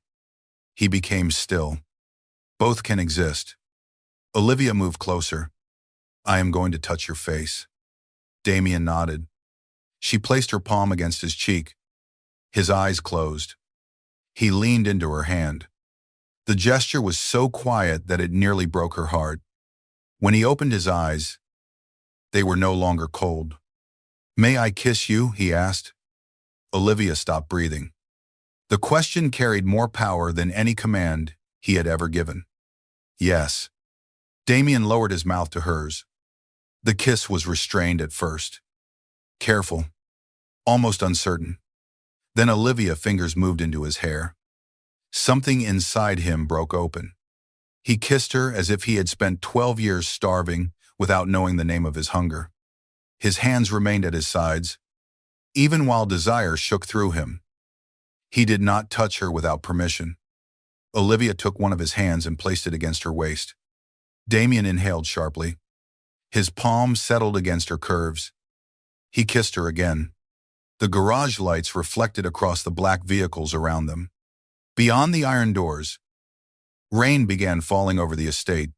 He became still. Both can exist. Olivia moved closer. I am going to touch your face. Damien nodded. She placed her palm against his cheek. His eyes closed. He leaned into her hand. The gesture was so quiet that it nearly broke her heart. When he opened his eyes, they were no longer cold. May I kiss you? He asked. Olivia stopped breathing. The question carried more power than any command he had ever given. Yes. Damien lowered his mouth to hers. The kiss was restrained at first. Careful. Almost uncertain. Then Olivia's fingers moved into his hair. Something inside him broke open. He kissed her as if he had spent 12 years starving without knowing the name of his hunger. His hands remained at his sides, even while desire shook through him. He did not touch her without permission. Olivia took one of his hands and placed it against her waist. Damien inhaled sharply. His palm settled against her curves. He kissed her again. The garage lights reflected across the black vehicles around them. Beyond the iron doors, rain began falling over the estate.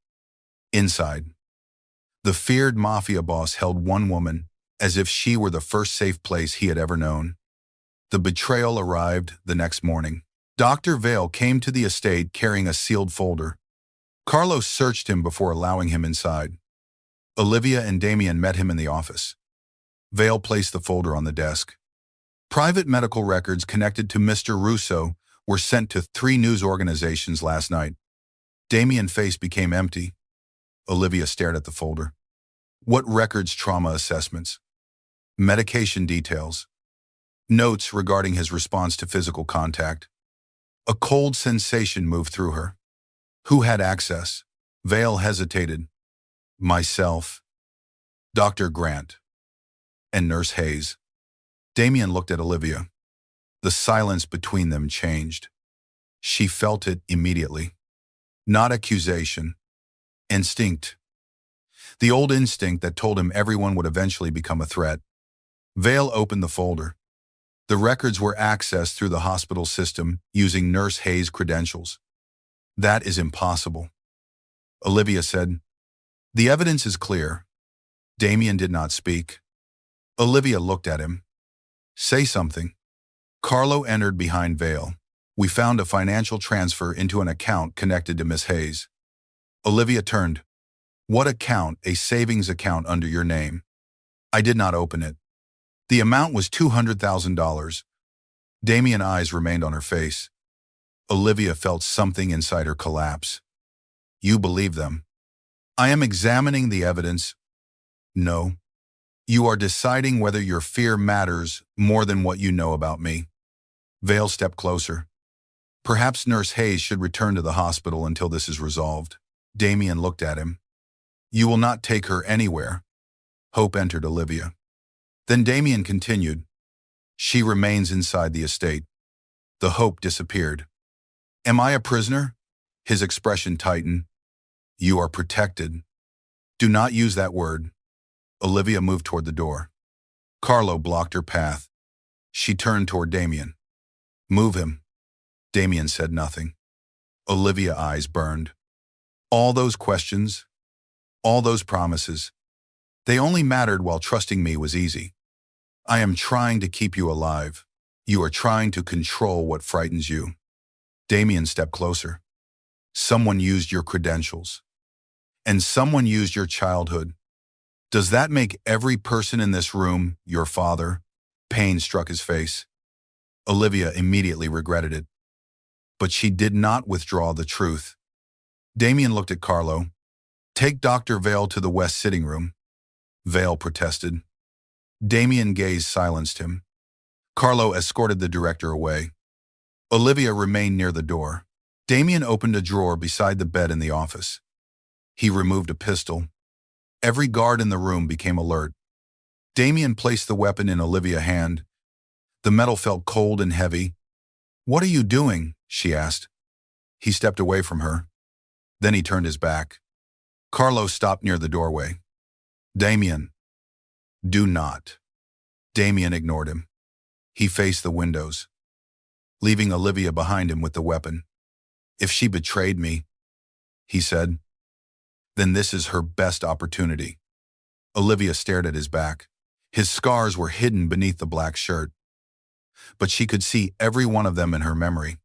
Inside, the feared Mafia boss held one woman as if she were the first safe place he had ever known. The betrayal arrived the next morning. Dr. Vale came to the estate carrying a sealed folder. Carlos searched him before allowing him inside. Olivia and Damien met him in the office. Vale placed the folder on the desk. Private medical records connected to Mr. Russo were sent to 3 news organizations last night. Damien's face became empty. Olivia stared at the folder. What records? Trauma assessments. Medication details. Notes regarding his response to physical contact. A cold sensation moved through her. Who had access? Vale hesitated. Myself. Dr. Grant. And Nurse Hayes. Damien looked at Olivia. The silence between them changed. She felt it immediately. Not accusation. Instinct. The old instinct that told him everyone would eventually become a threat. Vale opened the folder. The records were accessed through the hospital system using Nurse Hayes' credentials. That is impossible. Olivia said, The evidence is clear. Damien did not speak. Olivia looked at him. Say something. Carlo entered behind veil. We found a financial transfer into an account connected to Miss Hayes. Olivia turned. What account? A savings account under your name. I did not open it. The amount was $200,000. Damien's eyes remained on her face. Olivia felt something inside her collapse. You believe them? I am examining the evidence. No. You are deciding whether your fear matters more than what you know about me. Vale stepped closer. Perhaps Nurse Hayes should return to the hospital until this is resolved. Damien looked at him. You will not take her anywhere. Hope entered Olivia. Then Damien continued. She remains inside the estate. The hope disappeared. Am I a prisoner? His expression tightened. You are protected. Do not use that word. Olivia moved toward the door. Carlo blocked her path. She turned toward Damien. Move him. Damien said nothing. Olivia's eyes burned. All those questions, all those promises, they only mattered while trusting me was easy. I am trying to keep you alive. You are trying to control what frightens you. Damien stepped closer. Someone used your credentials. And someone used your childhood. Does that make every person in this room your father? Pain struck his face. Olivia immediately regretted it. But she did not withdraw the truth. Damien looked at Carlo. Take Dr. Vale to the west sitting room. Vale protested. Damien's gaze silenced him. Carlo escorted the director away. Olivia remained near the door. Damien opened a drawer beside the bed in the office. He removed a pistol. Every guard in the room became alert. Damien placed the weapon in Olivia's hand. The metal felt cold and heavy. What are you doing? She asked. He stepped away from her. Then he turned his back. Carlo stopped near the doorway. Damien. Do not. Damien ignored him. He faced the windows, leaving Olivia behind him with the weapon. If she betrayed me, he said, then this is her best opportunity. Olivia stared at his back. His scars were hidden beneath the black shirt, but she could see every one of them in her memory.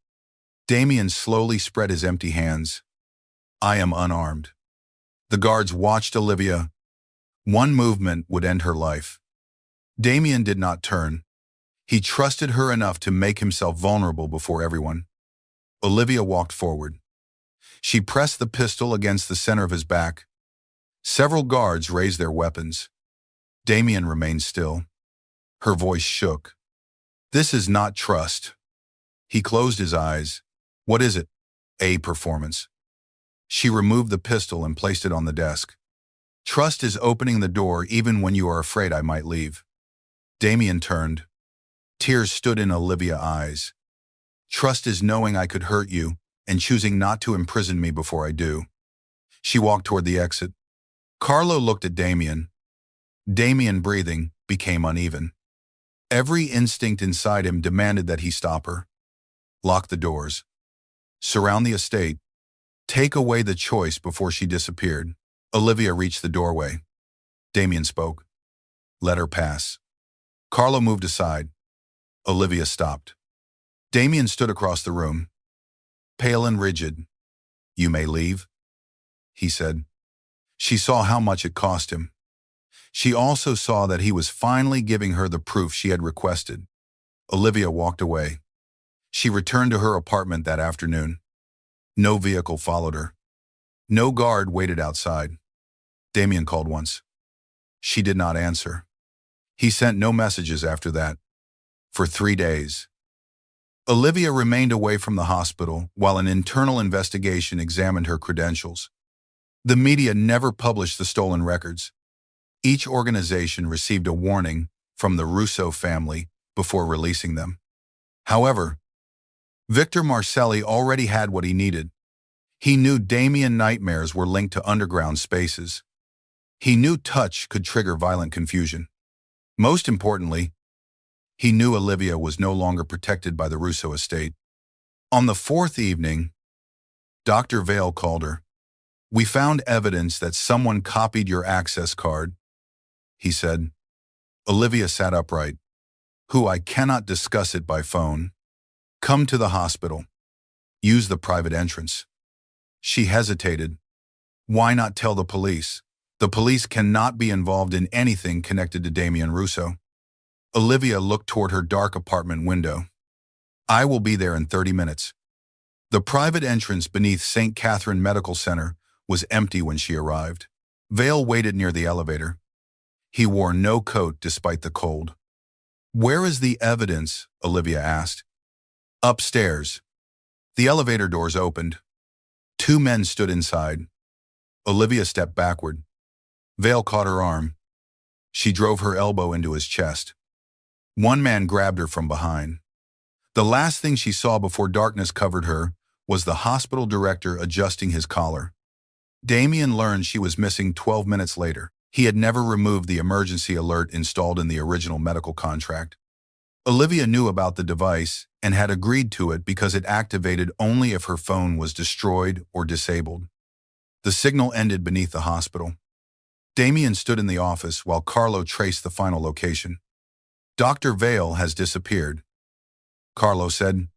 Damien slowly spread his empty hands. I am unarmed. The guards watched Olivia. One movement would end her life. Damien did not turn. He trusted her enough to make himself vulnerable before everyone. Olivia walked forward. She pressed the pistol against the center of his back. Several guards raised their weapons. Damien remained still. Her voice shook. This is not trust. He closed his eyes. What is it? A performance. She removed the pistol and placed it on the desk. Trust is opening the door even when you are afraid I might leave. Damien turned. Tears stood in Olivia's eyes. Trust is knowing I could hurt you and choosing not to imprison me before I do. She walked toward the exit. Carlo looked at Damien. Damien's breathing became uneven. Every instinct inside him demanded that he stop her. Lock the doors. Surround the estate. Take away the choice before she disappeared. Olivia reached the doorway. Damien spoke. Let her pass. Carlo moved aside. Olivia stopped. Damien stood across the room. Pale and rigid. You may leave, he said. She saw how much it cost him. She also saw that he was finally giving her the proof she had requested. Olivia walked away. She returned to her apartment that afternoon. No vehicle followed her. No guard waited outside. Damien called once. She did not answer. He sent no messages after that. For 3 days. Olivia remained away from the hospital while an internal investigation examined her credentials. The media never published the stolen records. Each organization received a warning from the Russo family before releasing them. However, Victor Marcelli already had what he needed. He knew Damien's nightmares were linked to underground spaces. He knew touch could trigger violent confusion. Most importantly, he knew Olivia was no longer protected by the Russo estate. On the 4th evening, Dr. Vale called her. We found evidence that someone copied your access card, he said. Olivia sat upright. I cannot discuss it by phone. Come to the hospital. Use the private entrance. She hesitated. Why not tell the police? The police cannot be involved in anything connected to Damien Russo. Olivia looked toward her dark apartment window. I will be there in 30 minutes. The private entrance beneath St. Catherine Medical Center was empty when she arrived. Vale waited near the elevator. He wore no coat despite the cold. Where is the evidence? Olivia asked. Upstairs. The elevator doors opened. 2 men stood inside. Olivia stepped backward. Vale caught her arm. She drove her elbow into his chest. One man grabbed her from behind. The last thing she saw before darkness covered her was the hospital director adjusting his collar. Damien learned she was missing 12 minutes later. He had never removed the emergency alert installed in the original medical contract. Olivia knew about the device and had agreed to it because it activated only if her phone was destroyed or disabled. The signal ended beneath the hospital. Damien stood in the office while Carlo traced the final location. Dr. Vale has disappeared, Carlo said.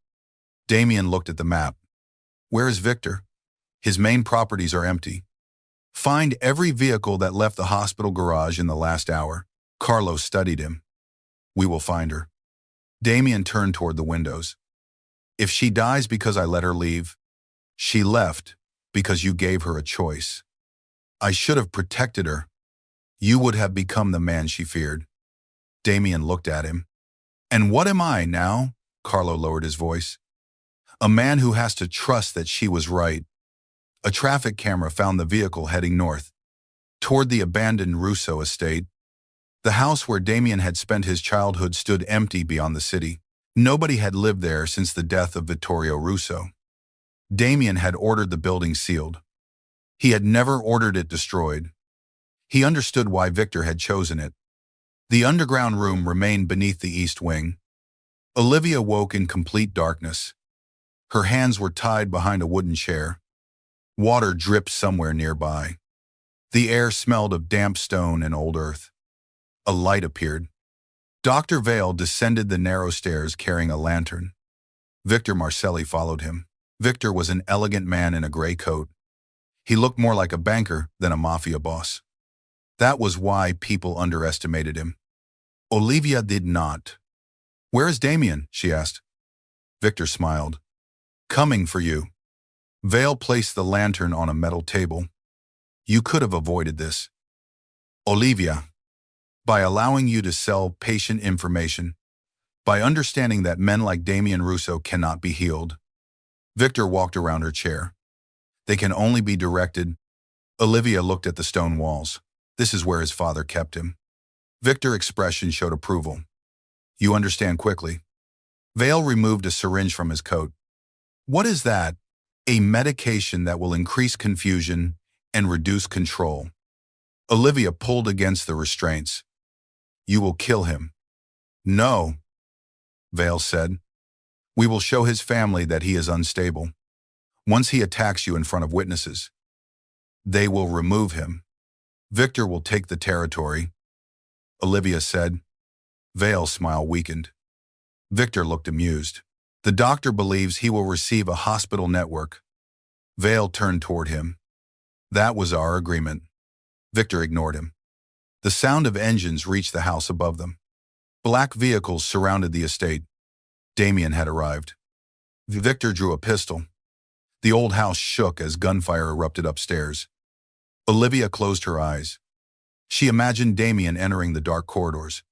Damien looked at the map. Where is Victor? His main properties are empty. Find every vehicle that left the hospital garage in the last hour. Carlo studied him. We will find her. Damien turned toward the windows. If she dies because I let her leave, she left because you gave her a choice. I should have protected her. You would have become the man she feared. Damien looked at him. And what am I now? Carlo lowered his voice. A man who has to trust that she was right. A traffic camera found the vehicle heading north, toward the abandoned Russo estate. The house where Damien had spent his childhood stood empty beyond the city. Nobody had lived there since the death of Vittorio Russo. Damien had ordered the building sealed. He had never ordered it destroyed. He understood why Victor had chosen it. The underground room remained beneath the east wing. Olivia woke in complete darkness. Her hands were tied behind a wooden chair. Water dripped somewhere nearby. The air smelled of damp stone and old earth. A light appeared. Dr. Vale descended the narrow stairs carrying a lantern. Victor Marcelli followed him. Victor was an elegant man in a gray coat. He looked more like a banker than a mafia boss. That was why people underestimated him. Olivia did not. Where is Damien? She asked. Victor smiled. Coming for you. Vale placed the lantern on a metal table. You could have avoided this. Olivia, by allowing you to sell patient information, by understanding that men like Damien Russo cannot be healed. Victor walked around her chair. They can only be directed. Olivia looked at the stone walls. This is where his father kept him. Victor's expression showed approval. You understand quickly. Vale removed a syringe from his coat. What is that? A medication that will increase confusion and reduce control. Olivia pulled against the restraints. You will kill him. No, Vale said. We will show his family that he is unstable. Once he attacks you in front of witnesses, they will remove him. Victor will take the territory, Olivia said. Vale's smile weakened. Victor looked amused. The doctor believes he will receive a hospital network. Vale turned toward him. That was our agreement. Victor ignored him. The sound of engines reached the house above them. Black vehicles surrounded the estate. Damien had arrived. Victor drew a pistol. The old house shook as gunfire erupted upstairs. Olivia closed her eyes. She imagined Damien entering the dark corridors.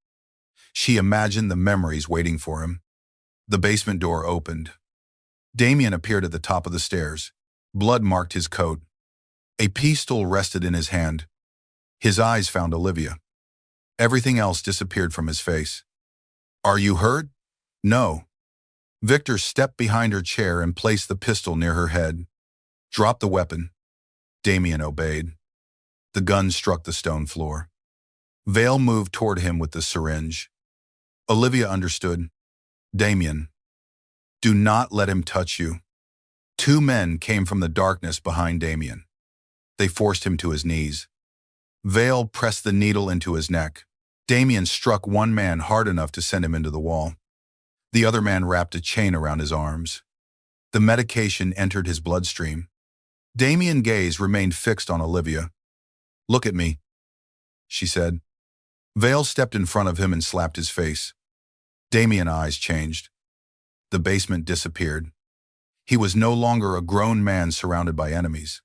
She imagined the memories waiting for him. The basement door opened. Damien appeared at the top of the stairs. Blood marked his coat. A pistol rested in his hand. His eyes found Olivia. Everything else disappeared from his face. Are you hurt? No. Victor stepped behind her chair and placed the pistol near her head. Drop the weapon. Damien obeyed. The gun struck the stone floor. Vale moved toward him with the syringe. Olivia understood. Damien, do not let him touch you. 2 men came from the darkness behind Damien. They forced him to his knees. Vale pressed the needle into his neck. Damien struck one man hard enough to send him into the wall. The other man wrapped a chain around his arms. The medication entered his bloodstream. Damien's gaze remained fixed on Olivia. "Look at me," she said. Vale stepped in front of him and slapped his face. Damien's eyes changed. The basement disappeared. He was no longer a grown man surrounded by enemies.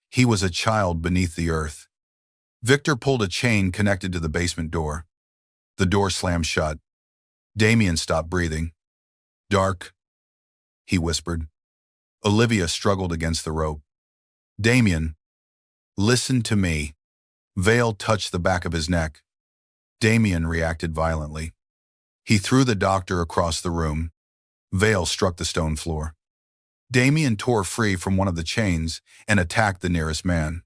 He was a child beneath the earth. Victor pulled a chain connected to the basement door. The door slammed shut. Damien stopped breathing. "Dark," he whispered. Olivia struggled against the rope. "Damien, listen to me." Vale touched the back of his neck. Damien reacted violently. He threw the doctor across the room. Vale struck the stone floor. Damien tore free from one of the chains and attacked the nearest man.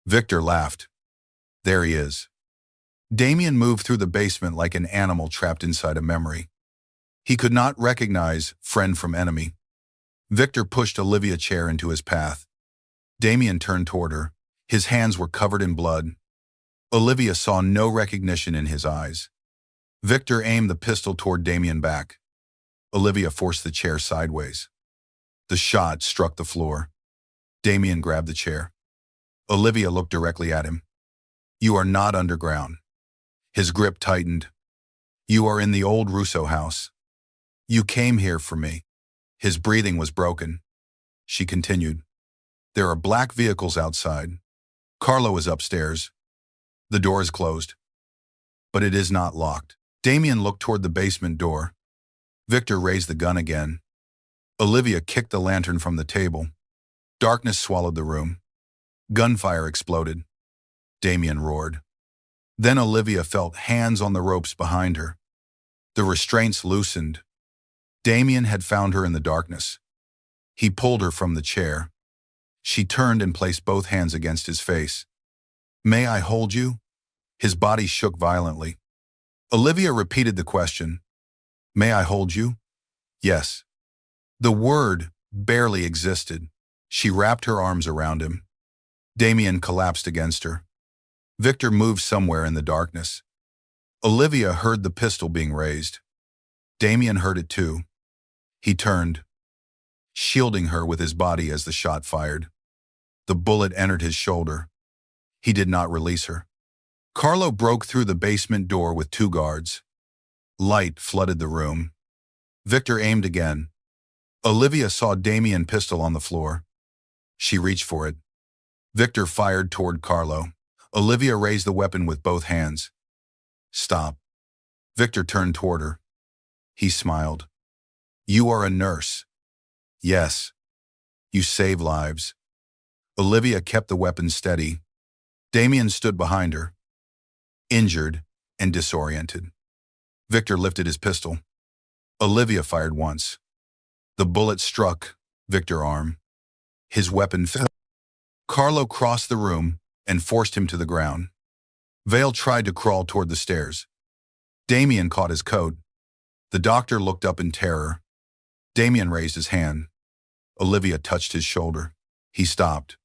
Victor laughed. "There he is." Damien moved through the basement like an animal trapped inside a memory. He could not recognize friend from enemy. Victor pushed Olivia's chair into his path. Damien turned toward her. His hands were covered in blood. Olivia saw no recognition in his eyes. Victor aimed the pistol toward Damien's back. Olivia forced the chair sideways. The shot struck the floor. Damien grabbed the chair. Olivia looked directly at him. "You are not underground." His grip tightened. "You are in the old Russo house. You came here for me." His breathing was broken. She continued. "There are black vehicles outside. Carlo is upstairs. The door is closed. But it is not locked." Damien looked toward the basement door. Victor raised the gun again. Olivia kicked the lantern from the table. Darkness swallowed the room. Gunfire exploded. Damien roared. Then Olivia felt hands on the ropes behind her. The restraints loosened. Damien had found her in the darkness. He pulled her from the chair. She turned and placed both hands against his face. "May I hold you?" His body shook violently. Olivia repeated the question. "May I hold you?" "Yes." The word barely existed. She wrapped her arms around him. Damien collapsed against her. Victor moved somewhere in the darkness. Olivia heard the pistol being raised. Damien heard it too. He turned, shielding her with his body as the shot fired. The bullet entered his shoulder. He did not release her. Carlo broke through the basement door with 2 guards. Light flooded the room. Victor aimed again. Olivia saw Damien's pistol on the floor. She reached for it. Victor fired toward Carlo. Olivia raised the weapon with both hands. "Stop." Victor turned toward her. He smiled. "You are a nurse." "Yes. You save lives." Olivia kept the weapon steady. Damien stood behind her, injured and disoriented. Victor lifted his pistol. Olivia fired once. The bullet struck Victor's arm. His weapon fell. Carlo crossed the room and forced him to the ground. Vale tried to crawl toward the stairs. Damien caught his coat. The doctor looked up in terror. Damien raised his hand. Olivia touched his shoulder. He stopped.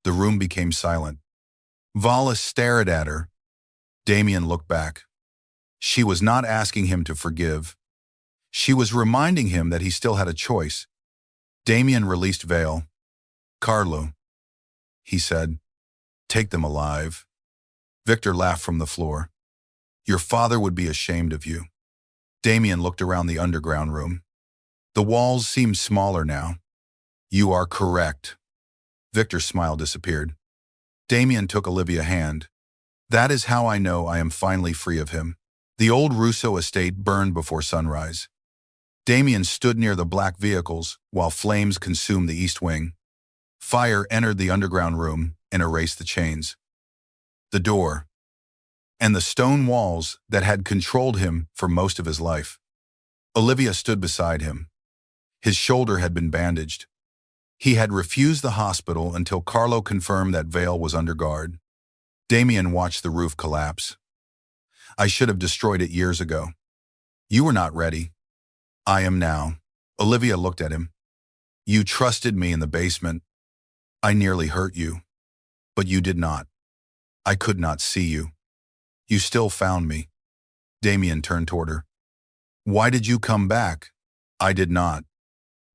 The room became silent. Vala stared at her. Damien looked back. She was not asking him to forgive. She was reminding him that he still had a choice. Damien released Vale. "Carlo," he said, "take them alive." Victor laughed from the floor. "Your father would be ashamed of you." Damien looked around the underground room. The walls seemed smaller now. "You are correct." Victor's smile disappeared. Damien took Olivia's hand. "That is how I know I am finally free of him." The old Russo estate burned before sunrise. Damien stood near the black vehicles while flames consumed the east wing. Fire entered the underground room and erased the chains. The door, and the stone walls that had controlled him for most of his life. Olivia stood beside him. His shoulder had been bandaged. He had refused the hospital until Carlo confirmed that Vale was under guard. Damien watched the roof collapse. "I should have destroyed it years ago. You were not ready. I am now." Olivia looked at him. "You trusted me in the basement. I nearly hurt you." But you did not. I could not see you. You still found me. Damien turned toward her. Why did you come back? I did not.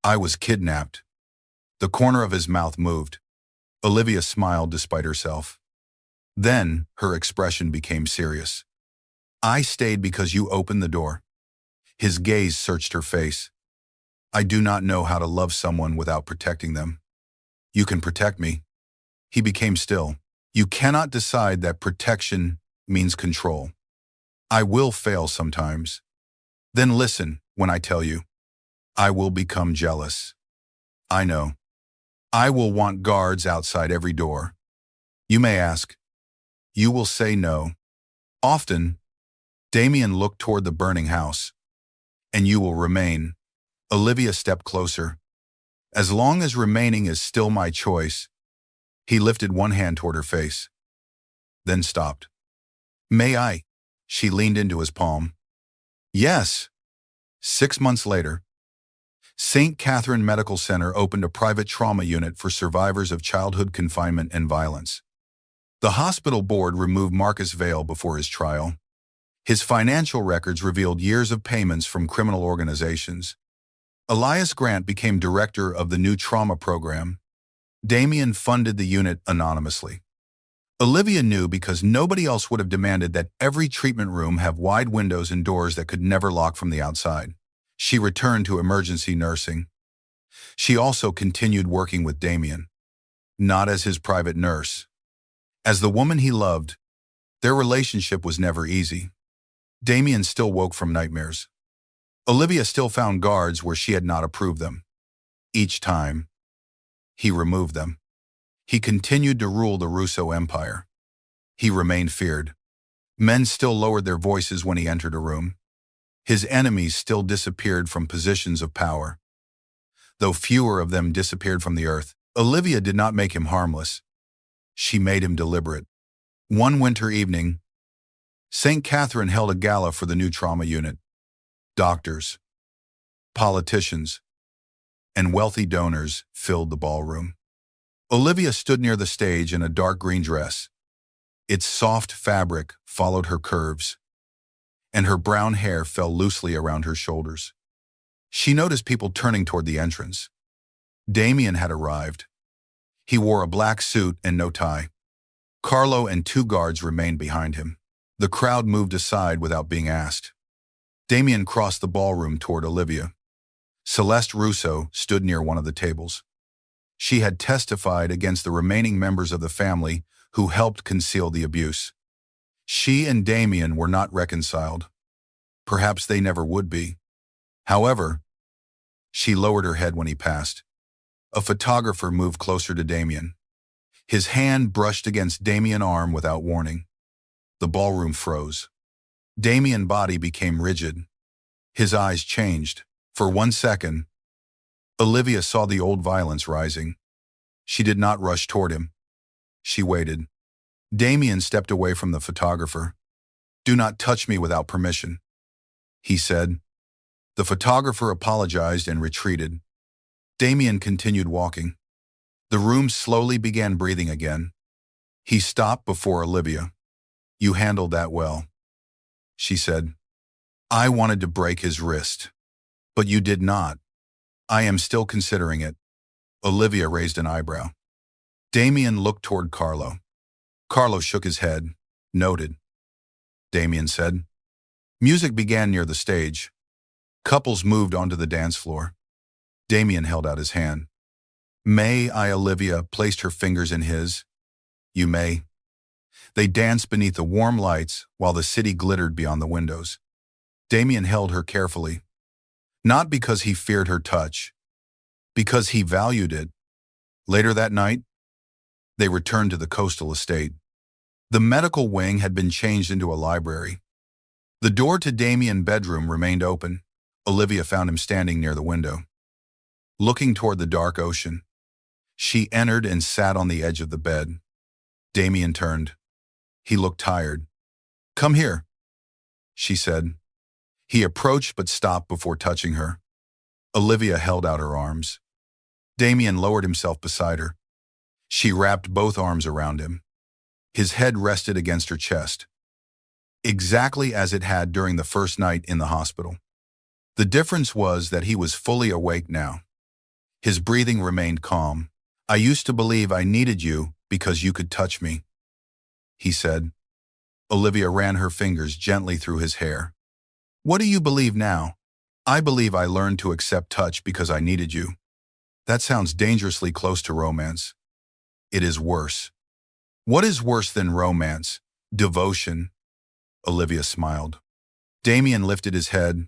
I was kidnapped. The corner of his mouth moved. Olivia smiled despite herself. Then her expression became serious. I stayed because you opened the door. His gaze searched her face. I do not know how to love someone without protecting them. You can protect me. He became still. You cannot decide that protection means control. I will fail sometimes. Then listen when I tell you. I will become jealous. I know. I will want guards outside every door. You may ask. You will say no. Often, Damien looked toward the burning house. And you will remain. Olivia stepped closer. As long as remaining is still my choice. He lifted one hand toward her face. Then stopped. May I? She leaned into his palm. Yes. 6 months later, St. Catherine Medical Center opened a private trauma unit for survivors of childhood confinement and violence. The hospital board removed Marcus Vale before his trial. His financial records revealed years of payments from criminal organizations. Elias Grant became director of the new trauma program. Damien funded the unit anonymously. Olivia knew because nobody else would have demanded that every treatment room have wide windows and doors that could never lock from the outside. She returned to emergency nursing. She also continued working with Damien, not as his private nurse. As the woman he loved, their relationship was never easy. Damien still woke from nightmares. Olivia still found guards where she had not approved them. Each time, he removed them. He continued to rule the Russo Empire. He remained feared. Men still lowered their voices when he entered a room. His enemies still disappeared from positions of power. Though fewer of them disappeared from the earth, Olivia did not make him harmless. She made him deliberate. One winter evening, St. Catherine held a gala for the new trauma unit. Doctors, politicians, and wealthy donors filled the ballroom. Olivia stood near the stage in a dark green dress. Its soft fabric followed her curves, and her brown hair fell loosely around her shoulders. She noticed people turning toward the entrance. Damien had arrived. He wore a black suit and no tie. Carlo and 2 guards remained behind him. The crowd moved aside without being asked. Damien crossed the ballroom toward Olivia. Celeste Russo stood near one of the tables. She had testified against the remaining members of the family who helped conceal the abuse. She and Damien were not reconciled. Perhaps they never would be. However, she lowered her head when he passed. A photographer moved closer to Damien. His hand brushed against Damien's arm without warning. The ballroom froze. Damien's body became rigid. His eyes changed. For 1 second, Olivia saw the old violence rising. She did not rush toward him. She waited. Damien stepped away from the photographer. "Do not touch me without permission," he said. The photographer apologized and retreated. Damien continued walking. The room slowly began breathing again. He stopped before Olivia. "You handled that well," she said. "I wanted to break his wrist, but you did not. I am still considering it." Olivia raised an eyebrow. Damien looked toward Carlo. Carlo shook his head. "Noted," Damien said. Music began near the stage. Couples moved onto the dance floor. Damien held out his hand. "May I?" Olivia placed her fingers in his. "You may." They danced beneath the warm lights while the city glittered beyond the windows. Damien held her carefully. Not because he feared her touch, because he valued it. Later that night, they returned to the coastal estate. The medical wing had been changed into a library. The door to Damien's bedroom remained open. Olivia found him standing near the window, looking toward the dark ocean. She entered and sat on the edge of the bed. Damien turned. He looked tired. "Come here," she said. He approached but stopped before touching her. Olivia held out her arms. Damien lowered himself beside her. She wrapped both arms around him. His head rested against her chest, exactly as it had during the first night in the hospital. The difference was that he was fully awake now. His breathing remained calm. "I used to believe I needed you because you could touch me," he said. Olivia ran her fingers gently through his hair. "What do you believe now?" "I believe I learned to accept touch because I needed you." That sounds dangerously close to romance. It is worse. What is worse than romance? Devotion. Olivia smiled. Damien lifted his head.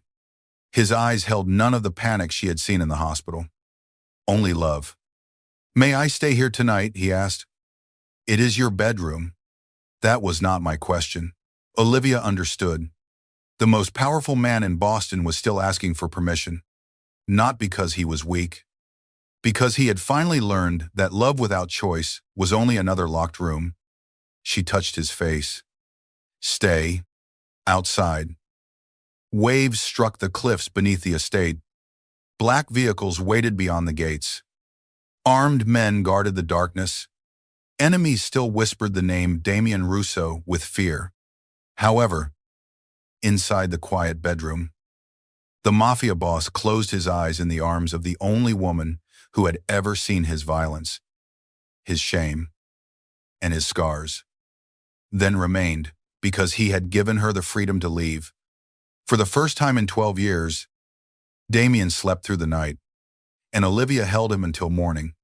His eyes held none of the panic she had seen in the hospital. Only love. "May I stay here tonight?" he asked. "It is your bedroom." That was not my question. Olivia understood. The most powerful man in Boston was still asking for permission. Not because he was weak. Because he had finally learned that love without choice was only another locked room. She touched his face. "Stay. Outside." Waves struck the cliffs beneath the estate. Black vehicles waited beyond the gates. Armed men guarded the darkness. Enemies still whispered the name Damien Russo with fear. However, inside the quiet bedroom, the Mafia boss closed his eyes in the arms of the only woman who had ever seen his violence, his shame, and his scars. Then remained because he had given her the freedom to leave. For the first time in 12 years, Damien slept through the night, and Olivia held him until morning.